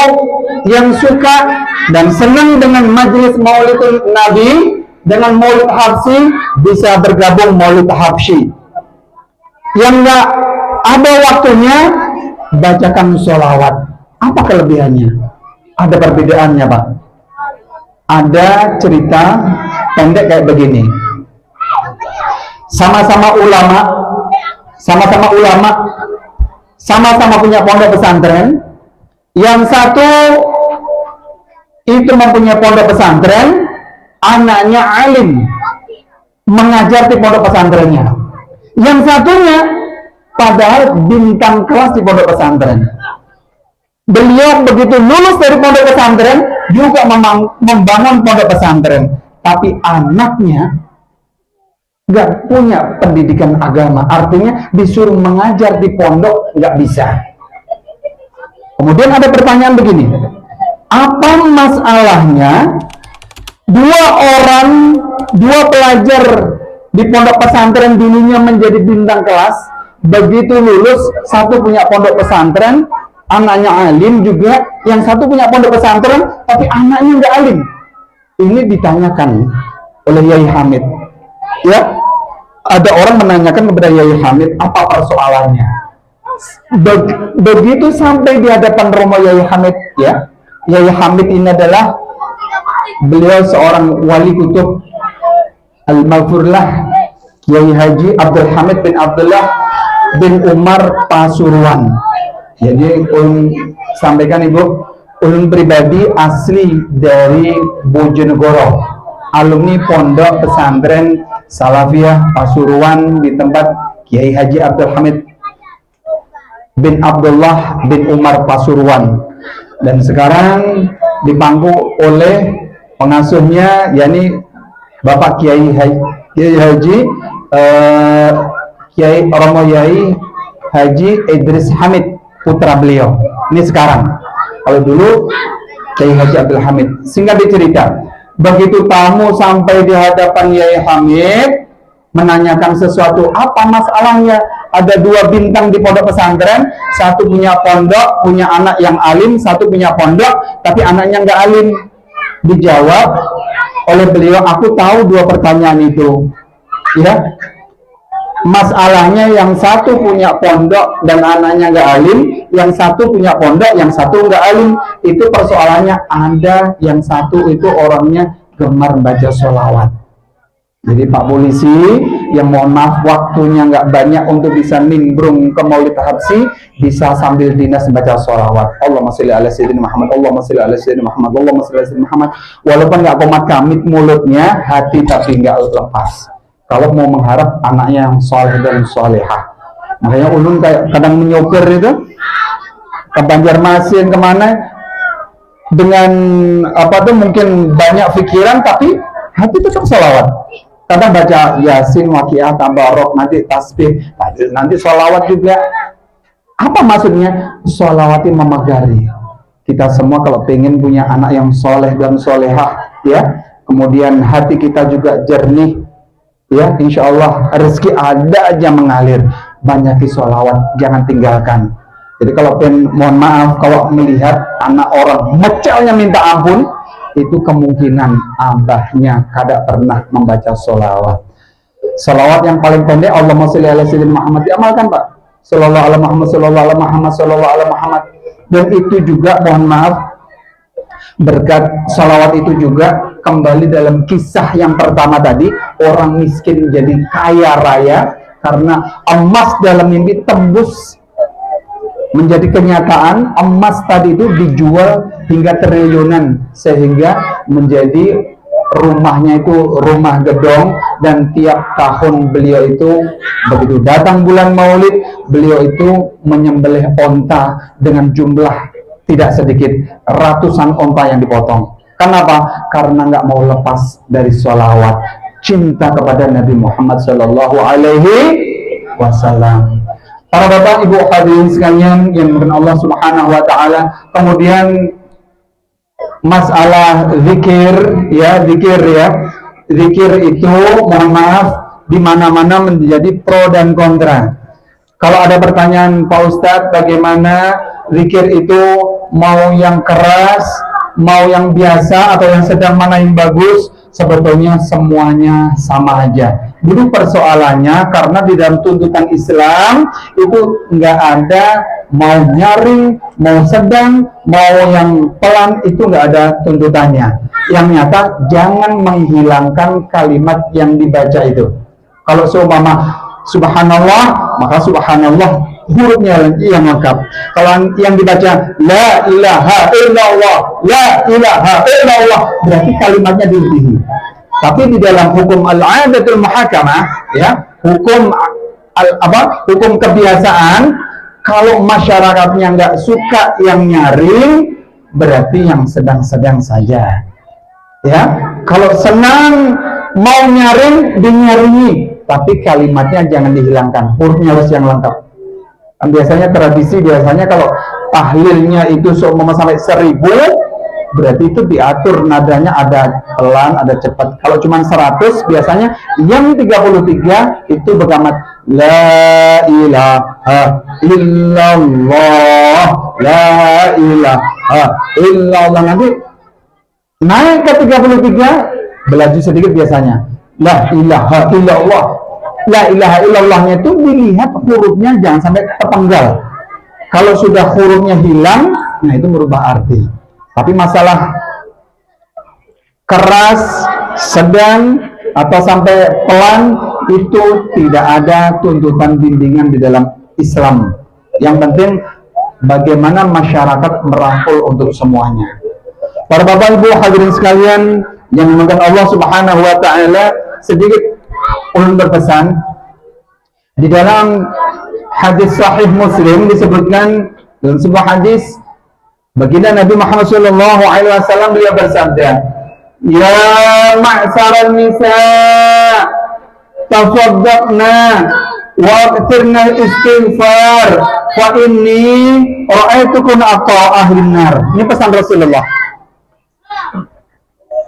yang suka dan senang dengan majelis Maulidul Nabi, dengan Maulid Habsyi, bisa bergabung Maulid Habsyi. Yang nggak ada waktunya, bacakan sholawat. Apa kelebihannya? Ada perbedaannya, Pak. Ada cerita pendek kayak begini. Sama-sama ulama, sama-sama punya pondok pesantren. Yang satu itu mempunyai pondok pesantren, anaknya alim, mengajar di pondok pesantrennya. Yang satunya padahal bintang kelas di pondok pesantren. Beliau begitu lulus dari pondok pesantren juga membangun pondok pesantren, tapi anaknya nggak punya pendidikan agama, artinya disuruh mengajar di pondok nggak bisa. Kemudian ada pertanyaan begini, apa masalahnya dua pelajar di pondok pesantren dulunya menjadi bintang kelas, begitu lulus satu punya pondok pesantren, anaknya alim juga, yang satu punya pondok pesantren tapi anaknya nggak alim. Ini ditanyakan oleh Yai Hamid. Ya, ada orang menanyakan kepada Yai Hamid, apa persoalannya? Begitu sampai di hadapan Romo Yai Hamid, ya, Yai Hamid ini adalah beliau seorang wali kutub Al-Maghfurlah, Kiai Haji Abdul Hamid bin Abdullah bin Umar Pasuruan. Jadi sampaikan Ibu, ulun pribadi asli dari Bojonegoro, alumni pondok pesantren Salafiyah Pasuruan di tempat Kiai Haji Abdul Hamid bin Abdullah bin Umar Pasuruan, dan sekarang dipangku oleh pengasuhnya, yakni Bapak Kiai Haji Kiai Romo Yai Haji Idris Hamid, putra beliau. Ini sekarang. Kalau dulu Kiai Haji Abdul Hamid. Singkat dicerita, begitu tamu sampai di hadapan Yai Hamid menanyakan sesuatu, apa masalahnya? Ada dua bintang di pondok pesantren, satu punya pondok, punya anak yang alim, satu punya pondok, tapi anaknya nggak alim. Dijawab oleh beliau, aku tahu dua pertanyaan itu. Ya, masalahnya yang satu punya pondok dan anaknya nggak alim, yang satu punya pondok, yang satu nggak alim. Itu persoalannya, ada yang satu itu orangnya gemar baca sholawat. Jadi Pak Polisi, yang mohon maaf waktunya nggak banyak untuk bisa nimbrung ke Maulid Habsyi, bisa sambil dinas baca sholawat. Allahumma sholli ala sayyidina Muhammad, Allahumma sholli ala sayyidina Muhammad, Allahumma sholli ala sayyidina Muhammad. Walaupun nggak komat kamit mulutnya, hati tapi nggak lepas. Kalau mau mengharap anaknya yang soleh dan solehah. Makanya ulun kayak kadang menyopir itu ke Banjarmasin kemana, dengan apa tuh mungkin banyak pikiran tapi hati tetap sholawat. Kadang baca Yasin, Waqiah, Tabarok, nanti tasbih, nanti sholawat juga. Apa maksudnya? Sholawati memagari. Kita semua kalau pengen punya anak yang soleh dan solehah, ya, kemudian hati kita juga jernih, ya, insya Allah rezeki ada aja mengalir. Banyaki sholawat, jangan tinggalkan. Jadi kalau mohon maaf, kalau melihat anak orang mecelnya minta ampun, itu kemungkinan abahnya kada pernah membaca sholawat. Sholawat yang paling pendek, Allahumma sholli ala sayyidina Muhammad, diamalkan Pak. Sallallahu ala Muhammad, sallallahu ala Muhammad, sallallahu ala Muhammad. Dan itu juga mohon maaf, berkat sholawat itu juga kembali dalam kisah yang pertama tadi, orang miskin jadi kaya raya karena emas dalam mimpi tembus menjadi kenyataan. Emas tadi itu dijual hingga triliunan, sehingga menjadi rumahnya itu rumah gedong. Dan tiap tahun beliau itu begitu datang bulan Maulid, beliau itu menyembelih onta dengan jumlah tidak sedikit, ratusan onta yang dipotong. Kenapa? Karena nggak mau lepas dari sholawat. cinta kepada Nabi Muhammad Sallallahu Alaihi Wasallam. Para bapak ibu hadirin sekalian yang dimuliakan Allah Subhanahu Wa Taala, kemudian masalah zikir ya, zikir itu mohon maaf di mana-mana menjadi pro dan kontra. Kalau ada pertanyaan, Pak Ustadz, bagaimana zikir itu, mau yang keras, mau yang biasa, atau yang sedang, mana yang bagus? Sebetulnya semuanya sama aja. Jadi persoalannya karena di dalam tuntutan Islam itu nggak ada mau nyaring, mau sedang, mau yang pelan, itu nggak ada tuntutannya. Yang nyata jangan menghilangkan kalimat yang dibaca itu. Kalau seumpama subhanallah, maka subhanallah hurufnya yang lengkap. Kalau yang dibaca la ilaha illallah, la ilaha illallah, berarti kalimatnya dilebihi. Tapi di dalam hukum al-'adatul muhakamah ya, hukum kebiasaan, kalau masyarakatnya nggak suka yang nyaring, berarti yang sedang-sedang saja. Ya, kalau senang mau nyaring, dinyaringi, tapi kalimatnya jangan dihilangkan, hurufnya harus yang lengkap. Biasanya tradisi, kalau tahlilnya itu sampai 1000, berarti itu diatur nadanya, ada pelan, ada cepat. Kalau cuma 100, biasanya yang 33 itu bergamat la ilaha illallah, la ilaha illallah. Nanti naik ke 33, belaju sedikit biasanya la ilaha illallah. La ilaha illallahnya itu dilihat hurufnya jangan sampai terpenggal. Kalau sudah hurufnya hilang, nah itu merubah arti. Tapi masalah keras, sedang, atau sampai pelan, itu tidak ada tuntutan bimbingan di dalam Islam. Yang penting bagaimana masyarakat merangkul untuk semuanya. Para bapak ibu hadirin sekalian yang dimuliakan Allah Subhanahu Wa Taala, sedikit ulun berpesan. Di dalam hadis Sahih Muslim disebutkan dalam sebuah hadis, baginda Nabi Muhammad Sallallahu Alaihi Wasallam beliau bersabda, ya ma'saral nisa, tasaddaqna wa akthirna istighfar, fa inni ra'aitukum aqwa ahlin nar. Ini pesan Rasulullah.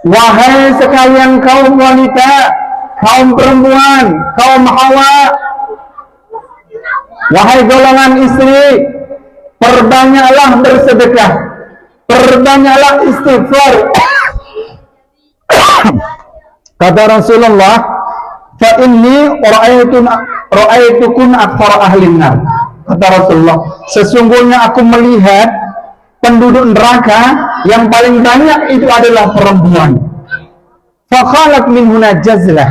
Wahai sekalian kaum wanita, kaum perempuan, kaum hawa, wahai golongan istri, perbanyaklah bersedekah, perbanyaklah istighfar. Kata Rasulullah, fa inni ra'aitukum aktsara ahlin nar. Kata Rasulullah, sesungguhnya aku melihat penduduk neraka yang paling banyak itu adalah perempuan. Fakhalat minhuna jazlah.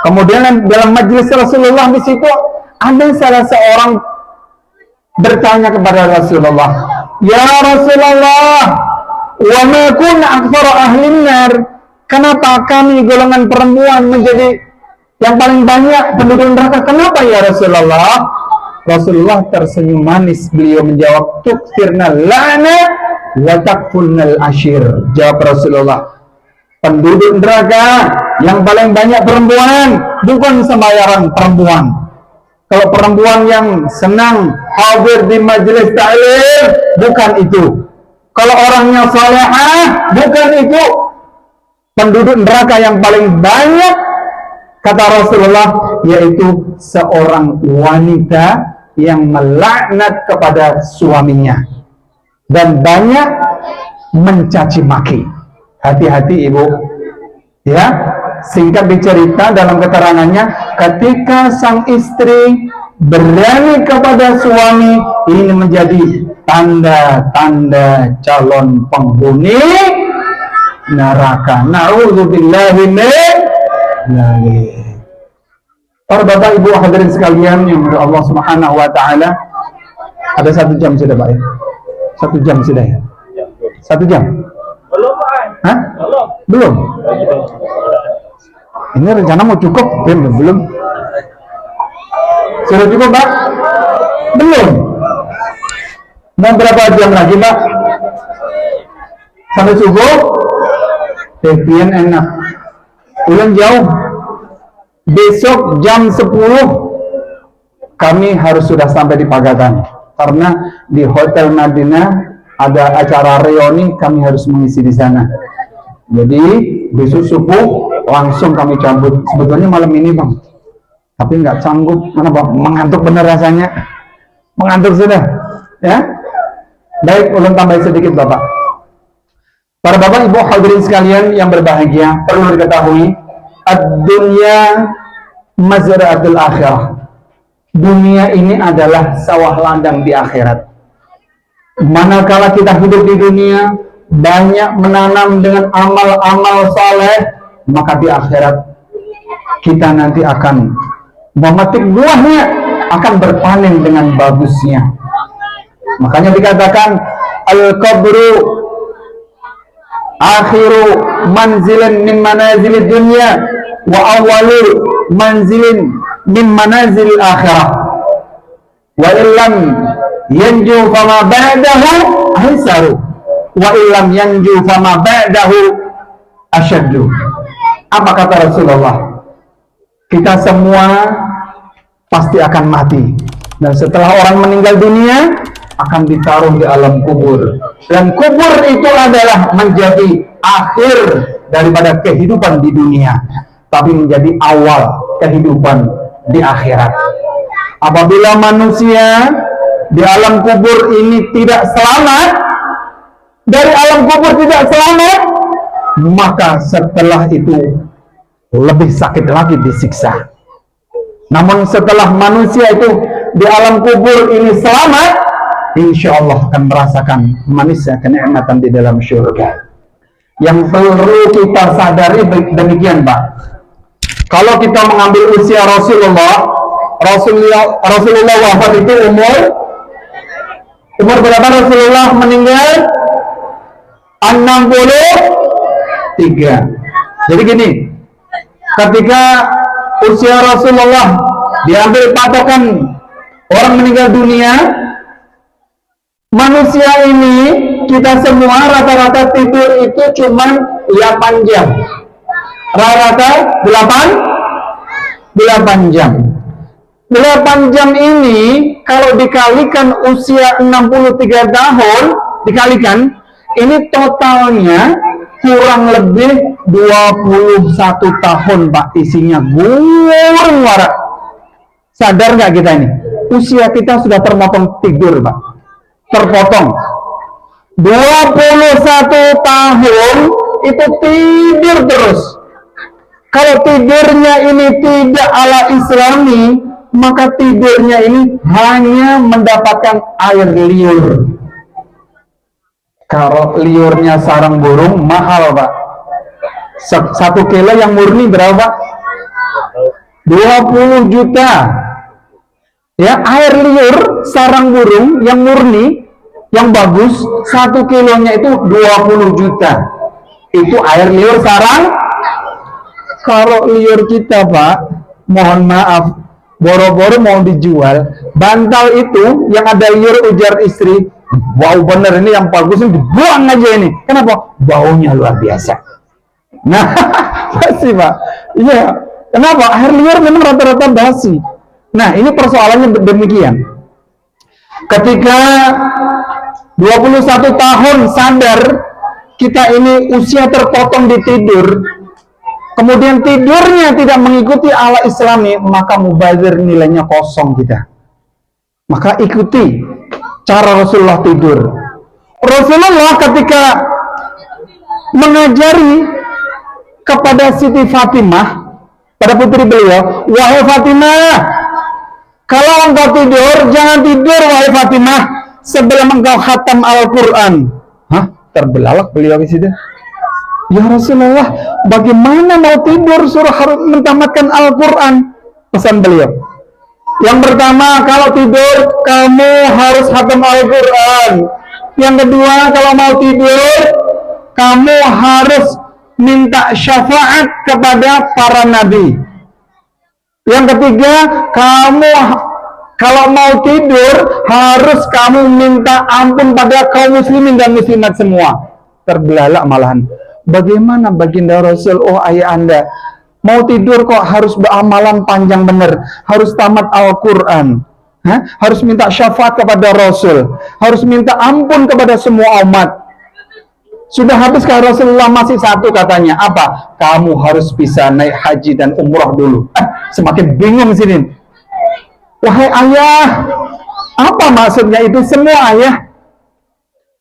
Kemudian dalam majelis Rasulullah di situ ada salah seorang bertanya kepada Rasulullah, ya Rasulullah, wa ma kunna aktsara ahlin nar, kenapa kami golongan perempuan menjadi yang paling banyak penduduk neraka? Kenapa ya Rasulullah? Rasulullah tersenyum manis, beliau menjawab, tukfirna la'na wa takfulnal ashir. Jawab Rasulullah, penduduk neraka yang paling banyak perempuan, bukan sembarangan perempuan. Kalau perempuan yang senang hadir di majelis ta'lim, bukan itu. Kalau orangnya salehah, bukan itu. Penduduk neraka yang paling banyak, kata Rasulullah, yaitu seorang wanita yang melaknat kepada suaminya dan banyak mencaci maki. Hati-hati ibu, ya. Singkat dicerita dalam keterangannya, ketika sang istri berani kepada suami, ini menjadi tanda-tanda calon penghuni neraka. Na'udzubillahi min dzalik. Para bapak ibu hadirin sekalian yang dimuliakan Allah Subhanahu Wa Taala, ada 1 jam sudah Pak ya? 1 jam sudah ya? 1 jam? Belum Pak. Hah? Belum. Ini rencana mau cukup? Belum. Sudah cukup Pak? Belum. Mau berapa jam lagi Pak? Sampai subuh? Tepian enak. Ulang jauh. besok jam 10 kami harus sudah sampai di Pagatan, karena di Hotel Madinah ada acara reuni, kami harus mengisi di sana. Jadi besok subuh langsung kami cabut. Sebetulnya malam ini bang, tapi nggak sanggup. Mana bang, mengantuk bener rasanya, mengantuk sudah. Ya, baik, ulun tambah sedikit bapak. Para bapak ibu hadirin sekalian yang berbahagia, perlu diketahui, ad-dunya mazra'atul akhirah. Dunia ini adalah sawah ladang di akhirat. Manakala kita hidup di dunia, banyak menanam dengan amal-amal saleh, maka di akhirat kita nanti akan memetik buahnya, akan berpanen dengan bagusnya. Makanya dikatakan al-qabru akhiru manzilin min manazilid dunya wa awwalu manzilin min manazilil akhirah. Wa illam yanju fama ba'dahu ahsaru wa illam yanju fama ba'dahu asyaddu. Apa kata Rasulullah? Kita semua pasti akan mati, dan setelah orang meninggal dunia akan ditaruh di alam kubur, dan kubur itu adalah menjadi akhir daripada kehidupan di dunia, tapi menjadi awal kehidupan di akhirat. Apabila manusia di alam kubur ini tidak selamat, dari alam kubur tidak selamat, maka setelah itu lebih sakit lagi disiksa. Namun setelah manusia itu di alam kubur ini selamat, insya Allah akan merasakan manisnya kenikmatan di dalam surga. Yang perlu kita sadari demikian Pak, kalau kita mengambil usia Rasulullah wafat itu umur berapa Rasulullah meninggal? 63. Jadi gini, ketika usia Rasulullah diambil patokan orang meninggal dunia, manusia ini kita semua rata-rata tidur itu cuma 8 jam. Rata-rata 8 jam. 8 jam ini kalau dikalikan usia 63 tahun, dikalikan, ini totalnya kurang lebih 21 tahun Pak, isinya gurung warak. Sadar nggak kita ini? Usia kita sudah terpotong tidur Pak. Terpotong. 21 tahun itu tidur terus. Kalau tidurnya ini tidak ala Islami, maka tidurnya ini hanya mendapatkan air liur. Kalau liurnya sarang burung mahal Pak. 1 kilo yang murni berapa? 20 juta. Ya, air liur sarang burung yang murni, yang bagus, 1 kilonya itu 20 juta. Itu air liur sarang. Kalau liur kita Pak, mohon maaf, boro-boro mau dijual, bantal itu yang ada liur, ujar istri, wow bener ini yang bagus, ini dibuang aja ini. Kenapa? Baunya luar biasa. Nah, pasti Pak. Iya. Kenapa? Air liur memang rata-rata basi. Nah, ini persoalannya demikian. Ketika 21 tahun sadar kita ini usia terpotong di tidur, kemudian tidurnya tidak mengikuti ala Islami, maka mubazir, nilainya kosong kita. Maka ikuti cara Rasulullah tidur. Rasulullah ketika mengajari kepada Siti Fatimah, pada putri beliau, wahai Fatimah, kalau engkau tidur, jangan tidur wahai Fatimah sebelum engkau khatam Al-Quran. Hah? Terbelalak beliau di situ. Ya Rasulullah, bagaimana mau tidur suruh harus mentamatkan Al-Quran? Pesan beliau. Yang pertama, kalau tidur kamu harus khatam Al-Quran. Yang kedua, kalau mau tidur kamu harus minta syafaat kepada para nabi. Yang ketiga, kamu kalau mau tidur harus kamu minta ampun pada kaum muslimin dan muslimat semua. Terbelalak malahan. Bagaimana baginda Rasul, oh ayah anda, Mau tidur kok harus beramalan panjang bener, harus tamat Al-Quran, harus minta syafaat kepada Rasul, harus minta ampun kepada semua umat. Sudah habiskah Rasulullah? Masih satu katanya, apa? Kamu harus bisa naik haji dan umrah dulu. Semakin bingung sini. Wahai ayah, apa maksudnya itu semua ayah?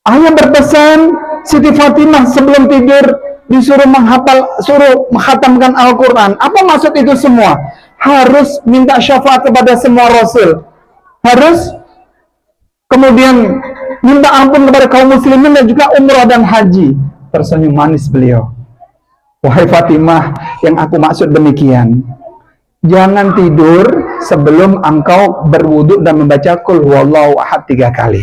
Ayah berpesan Siti Fatimah sebelum tidur disuruh suruh menghatamkan Al-Quran. Apa maksud itu semua? Harus minta syafaat kepada semua Rasul. Harus kemudian minta ampun kepada kaum muslimin dan juga umrah dan haji. Tersenyum manis beliau. Wahai Fatimah, yang aku maksud demikian. Jangan tidur sebelum engkau berwudu dan membaca Qul huwallahu ahad 3 kali.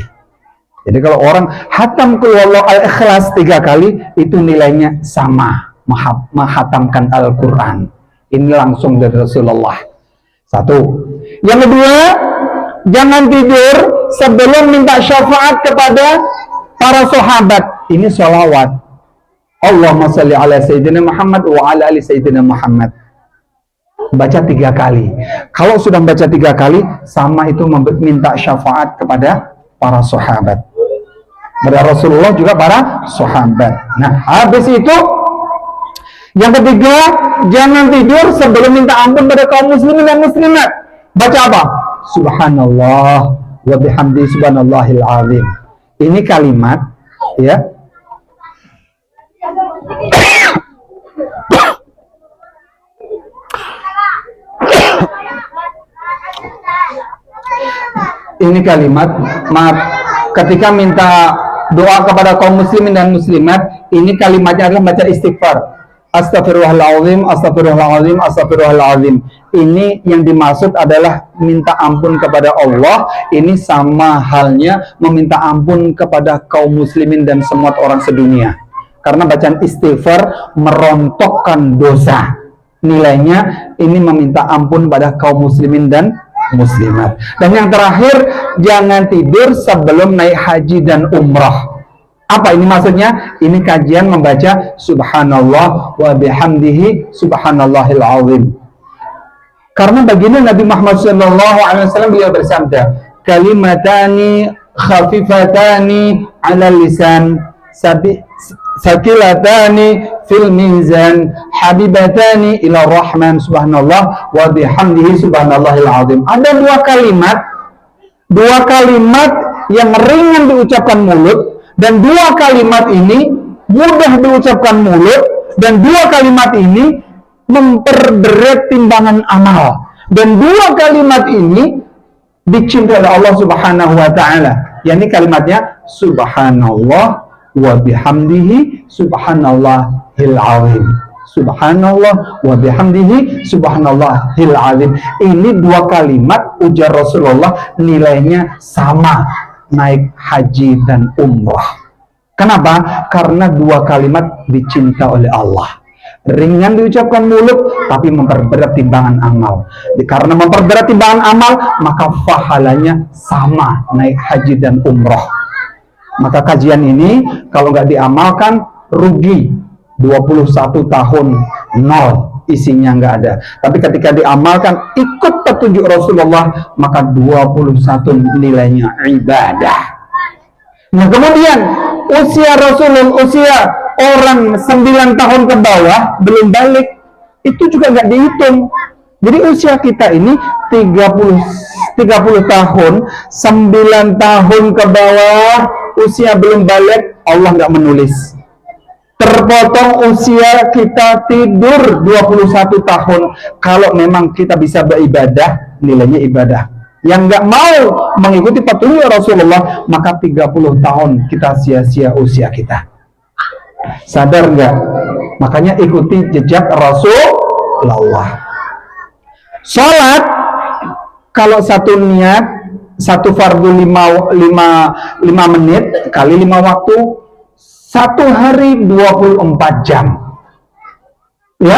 Jadi kalau orang hatam Qul huwallahu al-ikhlas 3 kali, itu nilainya sama menghatamkan Al-Quran. Ini langsung dari Rasulullah. Satu. Yang kedua, jangan tidur sebelum minta syafaat kepada para sahabat. Ini sholawat. Allahumma salli ala Sayyidina Muhammad wa ala ali Sayyidina Muhammad. Baca 3 kali. Kalau sudah baca 3 kali, sama itu minta syafaat kepada para sahabat. Pada Rasulullah juga para sahabat. Nah, habis itu yang ketiga, jangan tidur sebelum minta ampun pada kaum muslimin dan muslimat. Baca apa? Subhanallah wa bihamdi subhanallahil azim. Ini kalimat, ya. Ini kalimat, maaf, ketika minta doa kepada kaum muslimin dan muslimat, ini kalimatnya adalah baca istighfar. Astagfirullahaladzim, astagfirullahaladzim, astagfirullahaladzim. Ini yang dimaksud adalah minta ampun kepada Allah. Ini sama halnya meminta ampun kepada kaum muslimin dan semua orang sedunia. Karena bacaan istighfar merontokkan dosa. Nilainya ini meminta ampun pada kaum muslimin dan muslimat. Dan yang terakhir, jangan tidur sebelum naik haji dan umrah. Apa ini maksudnya? Ini kajian membaca Subhanallah wa bihamdihi Subhanallahil azim. Karena baginda Nabi Muhammad SAW beliau bersabda, kalimatani khafifatani ala lisan sakilatani fil mizan habibatani ila rahman subhanallah wa bihamdihi subhanallahil azim. Ada dua kalimat yang ringan diucapkan mulut, dan 2 kalimat ini mudah diucapkan mulut, dan 2 kalimat ini memperberat timbangan amal, dan 2 kalimat ini dicintai oleh Allah Subhanahu wa taala. Yani kalimatnya subhanallah wa bihamdihi subhanallahil azim. Subhanallah wa bihamdihi subhanallahil azim. Ini 2 kalimat ujar Rasulullah nilainya sama naik haji dan umrah. Kenapa? Karena 2 kalimat dicinta oleh Allah. Ringan diucapkan mulut, tapi memperberat timbangan amal. Karena memperberat timbangan amal, maka pahalanya sama naik haji dan umrah. Maka kajian ini kalau nggak diamalkan rugi. 21 tahun nol, isinya nggak ada. Tapi ketika diamalkan ikut petunjuk Rasulullah, maka 21 nilainya ibadah. Nah kemudian usia Rasulullah, usia orang 9 tahun ke bawah belum balik, itu juga nggak dihitung. Jadi usia kita ini 30 tahun, 9 tahun ke bawah, usia belum balik, Allah nggak menulis. Terpotong usia kita tidur 21 tahun. Kalau memang kita bisa beribadah, nilainya ibadah. Yang nggak mau mengikuti petunjuk Rasulullah, maka 30 tahun kita sia-sia usia kita. Sadar nggak? Makanya ikuti jejak Rasulullah. Sholat, kalau satu niat, satu fardu 5 menit kali 5 waktu, 1 hari 24 jam. Ya.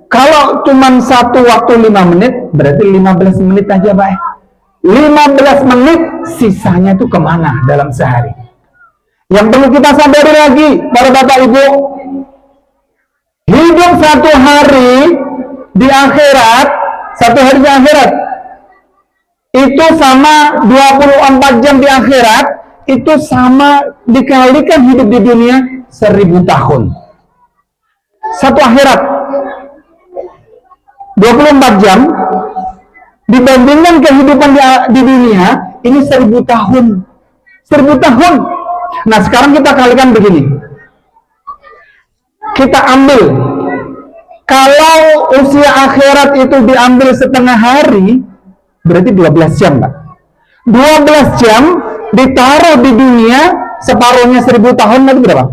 Kalau cuma satu waktu 5 menit, berarti 15 menit aja, Pak. 15 menit, sisanya itu kemana dalam sehari? Yang perlu kita sadari lagi, para Bapak Ibu, hidup 1 hari di akhirat, satu hari di akhirat itu sama 24 jam di akhirat, itu sama dikalikan hidup di dunia 1000 tahun. Satu akhirat 24 jam dibandingkan kehidupan di dunia ini 1000 tahun. 1000 tahun. Nah, sekarang kita kalikan begini. Kita ambil, kalau usia akhirat itu diambil setengah hari, berarti 12 jam, Pak. 12 jam ditaruh di dunia, separuhnya 1000 tahun, itu berapa?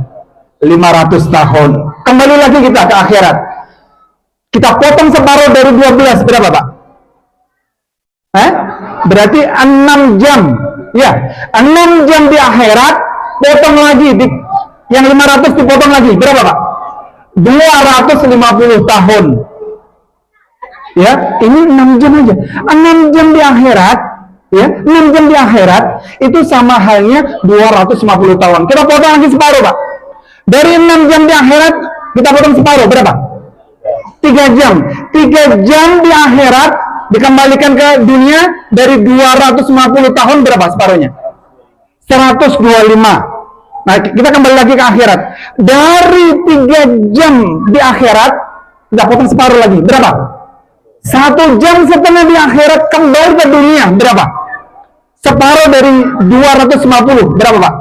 500 tahun. Kembali lagi kita ke akhirat. Kita potong separuh dari 12, berapa, Pak? Berarti 6 jam. Ya, 6 jam di akhirat, potong lagi, yang 500 dipotong lagi, berapa, Pak? 250 tahun. Ya, ini 6 jam aja. 6 jam di akhirat, ya, 6 jam di akhirat itu sama halnya 250 tahun. Kita potong lagi separuh, Pak. Dari 6 jam di akhirat kita potong separuh, berapa? 3 jam. 3 jam di akhirat dikembalikan ke dunia, dari 250 tahun berapa separuhnya? 125. Nah, kita kembali lagi ke akhirat. Dari 3 jam di akhirat, kita potong separuh lagi. Berapa? 1 jam setengah di akhirat kembali ke dunia. Berapa? Separuh dari 250. Berapa, Pak?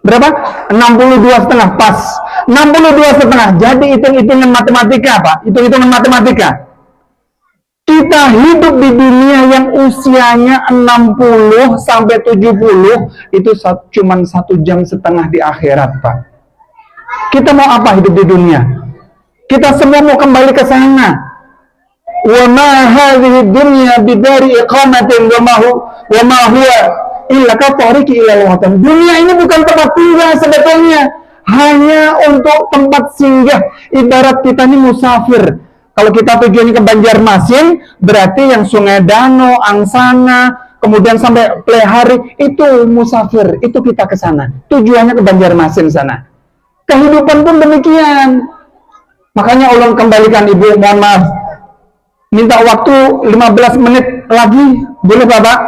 Berapa? 62,5. Pas. 62,5. Jadi hitung-hitungan matematika, Pak. Hitung-hitungan matematika. Kita hidup di dunia yang usianya 60 sampai 70, itu cuma 1 jam setengah di akhirat, Pak. Kita mau apa hidup di dunia? Kita semua mau kembali ke sana. Wa ma hadhihi dunya bidari iqamatin wa ma huwa illa ka tariqi ila al-watan. Dunia ini bukan tempat tinggal sebetulnya, hanya untuk tempat singgah. Ibarat kita ini musafir. Kalau kita tujuannya ke Banjarmasin, berarti yang Sungai Danau, Angsana, kemudian sampai Plehari, itu musafir, itu kita ke sana. Tujuannya ke Banjarmasin sana. Kehidupan pun demikian. Makanya ulun kembalikan Ibu, mohon maaf. Minta waktu 15 menit lagi, boleh Bapak?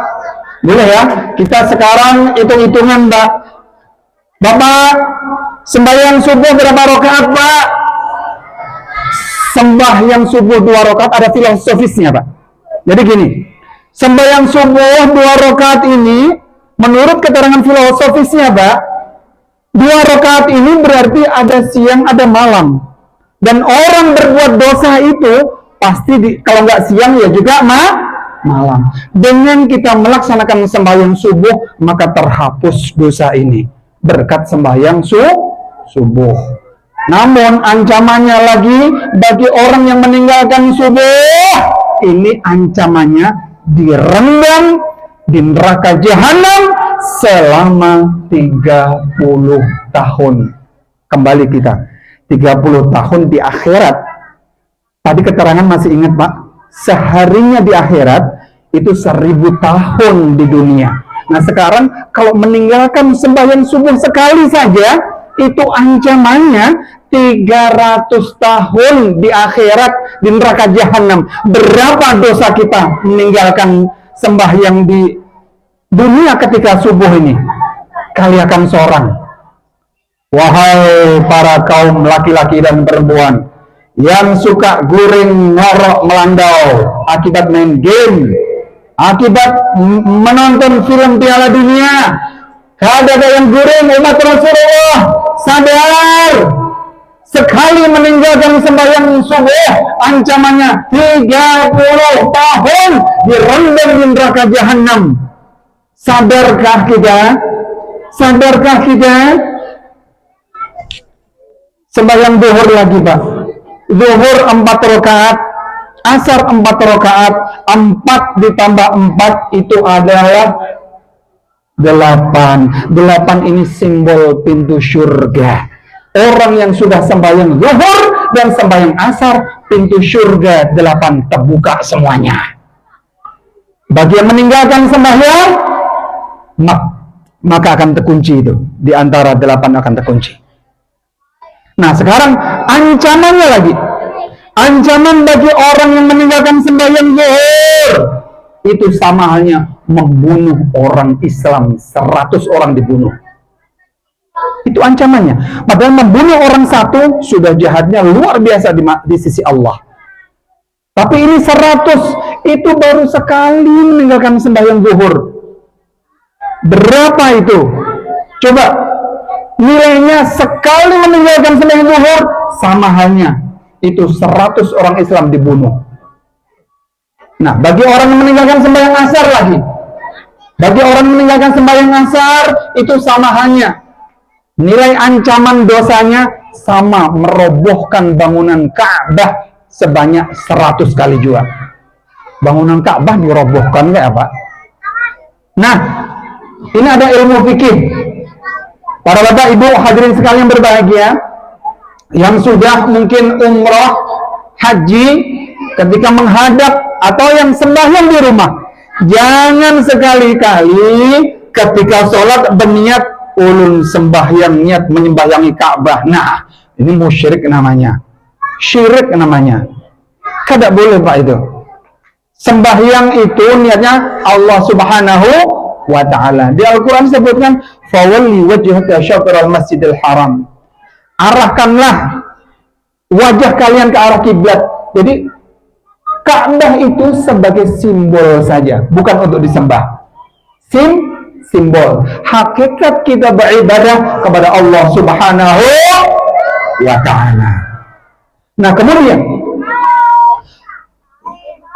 Boleh ya? Kita sekarang hitung-hitungan, Mbak. Bapak, sembahyang subuh berapa rakaat, Pak? Sembahyang subuh 2 rakaat ada filosofisnya, Pak. Jadi gini, sembahyang subuh 2 rakaat ini, menurut keterangan filosofisnya, Pak, 2 rakaat ini berarti ada siang, ada malam. Dan orang berbuat dosa itu pasti kalau nggak siang ya juga malam. Dengan kita melaksanakan sembahyang subuh, maka terhapus dosa ini berkat sembahyang subuh. Namun ancamannya lagi bagi orang yang meninggalkan subuh, ini ancamannya direndam di neraka jahanam selama 30 tahun. Kembali kita 30 tahun di akhirat. Tadi keterangan masih ingat, Pak? Seharinya di akhirat itu 1000 tahun di dunia. Nah, sekarang kalau meninggalkan sembahyang subuh sekali saja, itu ancamannya 300 tahun di akhirat di neraka jahanam. Berapa dosa kita meninggalkan sembahyang di dunia ketika subuh ini? Kaliakan seorang. Wahai para kaum laki-laki dan perempuan yang suka guring, ngorok, melandau akibat main game, akibat menonton film Piala Dunia. Ada yang guring, umat Rasulullah, sadar. Sekali meninggalkan sembahyang subuh, ancamannya 30 tahun direndam di neraka jahanam. Sadarkah kita? Sadarkah kita? Sembahyang zuhur lagi, Pak. Zuhur 4 rakaat, asar 4 rakaat, 4 ditambah 4 itu adalah 8. 8 ini simbol pintu surga. Orang yang sudah sembahyang zuhur dan sembahyang asar, pintu surga 8 terbuka semuanya. Bagi yang meninggalkan sembahyang, maka akan terkunci itu. Di antara 8 akan terkunci. Nah, sekarang ancamannya lagi. Ancaman bagi orang yang meninggalkan sembahyang zuhur itu sama halnya membunuh orang Islam, 100 orang dibunuh. Itu ancamannya. Padahal membunuh orang satu sudah jahatnya luar biasa di sisi Allah. Tapi ini 100, itu baru sekali meninggalkan sembahyang zuhur. Berapa itu? Coba nilainya sekali meninggalkan sembahyang zuhur sama halnya itu 100 orang Islam dibunuh. Nah, bagi orang yang meninggalkan sembahyang asar lagi, bagi orang yang meninggalkan sembahyang asar itu sama halnya nilai ancaman dosanya sama merobohkan bangunan Ka'bah sebanyak 100 kali juga. Bangunan Ka'bah dirobohkan nggak, Pak? Nah, ini ada ilmu fikih. Para bapak ibu hadirin sekalian berbahagia yang sudah mungkin umroh, haji, ketika menghadap atau yang sembahyang di rumah, jangan sekali-kali ketika sholat berniat ulun sembahyang niat menyembahyangi Ka'bah. Nah, ini musyrik namanya, syirik namanya. Kada boleh, Pak, itu. Sembahyang itu niatnya Allah Subhanahu wa ta'ala. Di Al-Quran disebutkan fawalli wajhaka syatral masjidil haram, arahkanlah wajah kalian ke arah kiblat. Jadi Ka'bah itu sebagai simbol saja, bukan untuk disembah. Simbol. Hakikat kita beribadah kepada Allah Subhanahu wa ta'ala. Nah, kemudian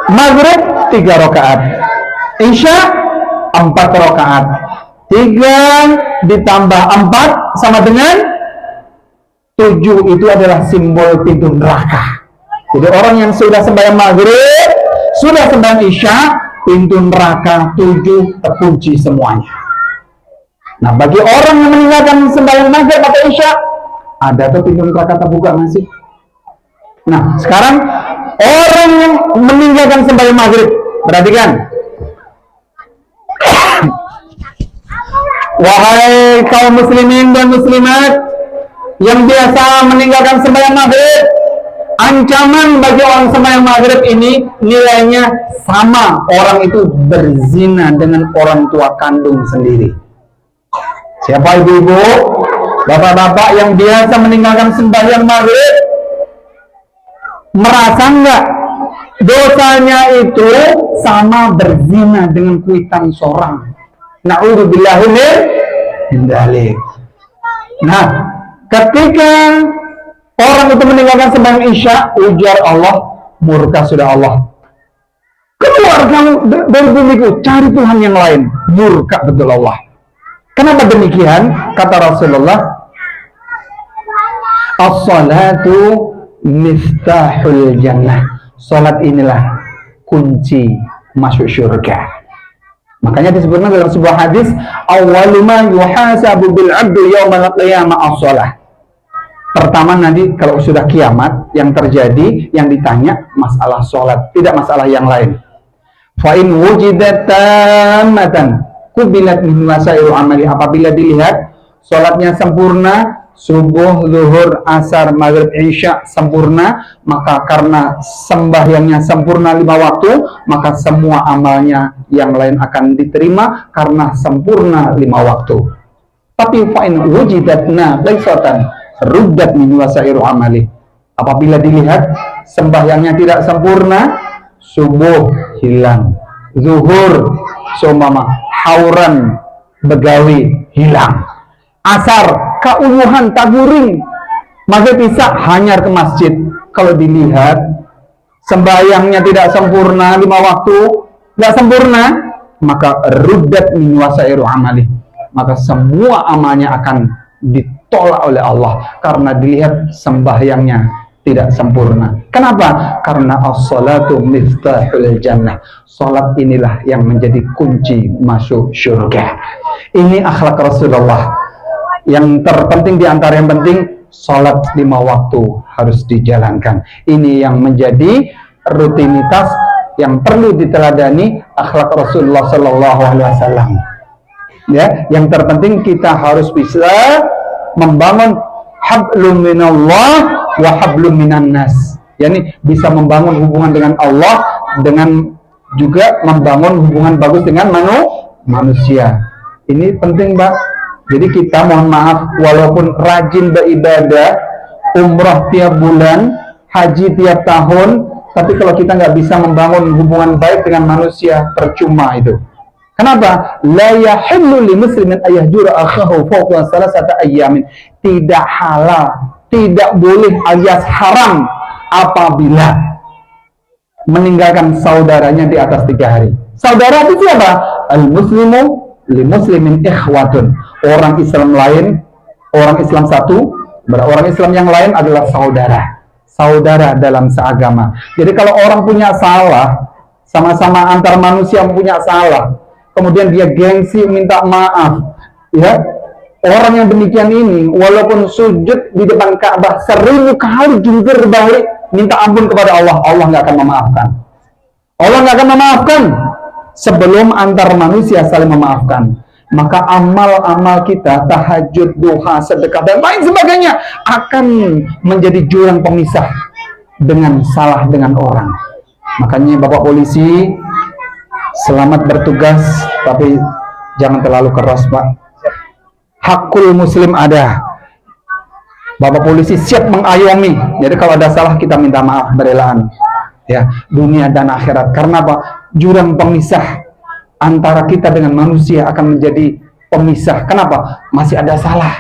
Maghrib 3 rakaat, Isya 4 rakaat. 3 ditambah 4 sama dengan 7, itu adalah simbol pintu neraka. Jadi orang yang sudah sembahyang maghrib, sudah sembahyang isya, pintu neraka 7 terkunci semuanya. Nah, bagi orang yang meninggalkan sembahyang maghrib atau isya, ada tuh pintu neraka terbuka masih. Nah, sekarang orang yang meninggalkan sembahyang maghrib, perhatikan. Wahai kaum muslimin dan muslimat yang biasa meninggalkan sembahyang maghrib, ancaman bagi orang sembahyang maghrib ini nilainya sama orang itu berzina dengan orang tua kandung sendiri. Siapa ibu-ibu, bapak-bapak yang biasa meninggalkan sembahyang maghrib, merasa enggak dosanya itu sama berzina dengan kuitan seorang? Na'udzubillahi min dzalik. Nah, ketika orang itu meninggalkan sembahyang isya, ujar Allah, murka sudah Allah. Keluar kamu dari bumiku, cari Tuhan yang lain. Murka betul Allah. Kenapa demikian? Kata Rasulullah, as-salatu miftahul jannah. Salat inilah kunci masuk surga. Makanya disebutkan dalam sebuah hadis, awwalu ma yuhasabu bil 'abdu yaumal qiyamah as-shalah. Pertama nanti kalau sudah kiamat yang terjadi, yang ditanya masalah sholat, tidak masalah yang lain. Fa in wujidat tammatan kubilat min wasairu amali. Apabila dilihat sholatnya sempurna, subuh, zuhur, asar, maghrib, isya sempurna, maka karena sembahyangnya sempurna 5 waktu, maka semua amalnya yang lain akan diterima karena sempurna 5 waktu. Tapi fa in wujidatna baisatan ruddat min wasairu amali. Apabila dilihat sembahyangnya tidak sempurna, subuh hilang, zuhur seumpama hauran begawi hilang, asar keunguhan taguring, maghrib isya hanyar ke masjid. Kalau dilihat sembahyangnya tidak sempurna 5 waktu, tidak sempurna, maka ruddat min wasairu amali, maka semua amalnya akan ditolak oleh Allah karena dilihat sembahyangnya tidak sempurna. Kenapa? Karena as-salatu miftahul jannah. Salat inilah yang menjadi kunci masuk surga. Ini akhlak Rasulullah. Yang terpenting di antara yang penting, salat 5 waktu harus dijalankan. Ini yang menjadi rutinitas yang perlu diteladani akhlak Rasulullah Sallallahu Alaihi Wasallam. Ya, yang terpenting kita harus bisa membangun hablum minallah wa hablum minan nas. Yani bisa membangun hubungan dengan Allah, dengan juga membangun hubungan bagus dengan manusia. Ini penting, Mbak. Jadi kita mohon maaf, walaupun rajin beribadah, umrah tiap bulan, haji tiap tahun, tapi kalau kita nggak bisa membangun hubungan baik dengan manusia, percuma itu. Kenapa? La yahillu li muslimin ayyahjura akhahu fawqa salasata ayyamin. Tidak halal, tidak boleh alias haram apabila meninggalkan saudaranya di atas 3 hari. Saudara itu siapa? Al-muslimu li muslimin ikhwatun. Orang Islam lain, orang Islam satu, orang Islam yang lain adalah saudara. Saudara dalam seagama. Jadi kalau orang punya salah, sama-sama antar manusia punya salah, kemudian dia gengsi minta maaf, ya, orang yang demikian ini walaupun sujud di depan Ka'bah 1000 kali jungkir balik minta ampun kepada Allah, Allah nggak akan memaafkan. Allah nggak akan memaafkan sebelum antar manusia saling memaafkan. Maka amal-amal kita, tahajud, duha, sedekah dan lain sebagainya akan menjadi jurang pemisah dengan salah dengan orang. Makanya Bapak polisi, selamat bertugas, tapi jangan terlalu keras, Pak. Hakul muslim ada. Bapak polisi siap mengayomi. Jadi kalau ada salah kita minta maaf berelaan. Ya, dunia dan akhirat. Karena apa? Jurang pemisah antara kita dengan manusia akan menjadi pemisah. Kenapa? Masih ada salah.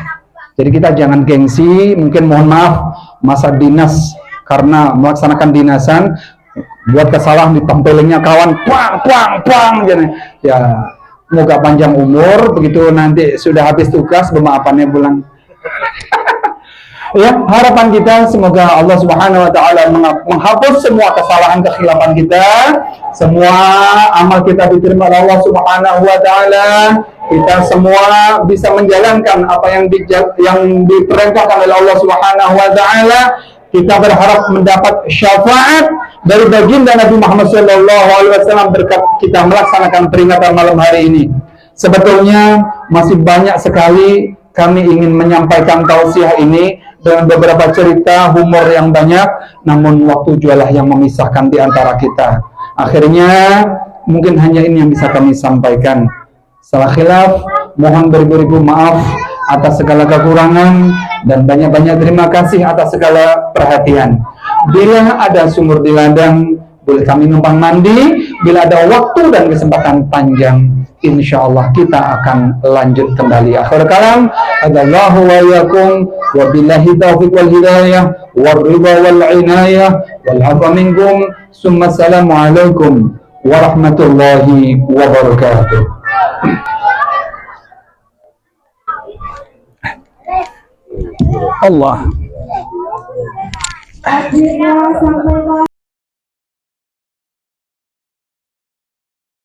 Jadi kita jangan gengsi. Mungkin mohon maaf masa dinas karena melaksanakan dinasan, buat kesalahan ditempelingnya kawan, puang, ya, semoga panjang umur, begitu nanti sudah habis tugas, pemaafannya pulang. Ya, harapan kita semoga Allah Subhanahu wa taala menghapus semua kesalahan kekhilafan kita, semua amal kita diterima oleh Allah Subhanahu wa taala, kita semua bisa menjalankan apa yang diperintahkan oleh Allah Subhanahu wa taala. Kita berharap mendapat syafaat dari baginda Nabi Muhammad SAW berkat kita melaksanakan peringatan malam hari ini. Sebetulnya masih banyak sekali kami ingin menyampaikan tausiah ini dengan beberapa cerita humor yang banyak, namun waktu jualah yang memisahkan di antara kita. Akhirnya mungkin hanya ini yang bisa kami sampaikan. Salah khilaf, mohon beribu-ribu maaf atas segala kekurangan dan banyak-banyak terima kasih atas segala perhatian. Bila ada sumur di ladang, boleh kami numpang mandi. Bila ada waktu dan kesempatan panjang, insya Allah kita akan lanjut kembali. Akhir kalam, adallahu wa yakum, wa billahi taufiq wal hidayah, wal ridha wal inayah, wal hafa minkum, summa assalamualaikum warahmatullahi wabarakatuh. Allah. Akhirnya sampai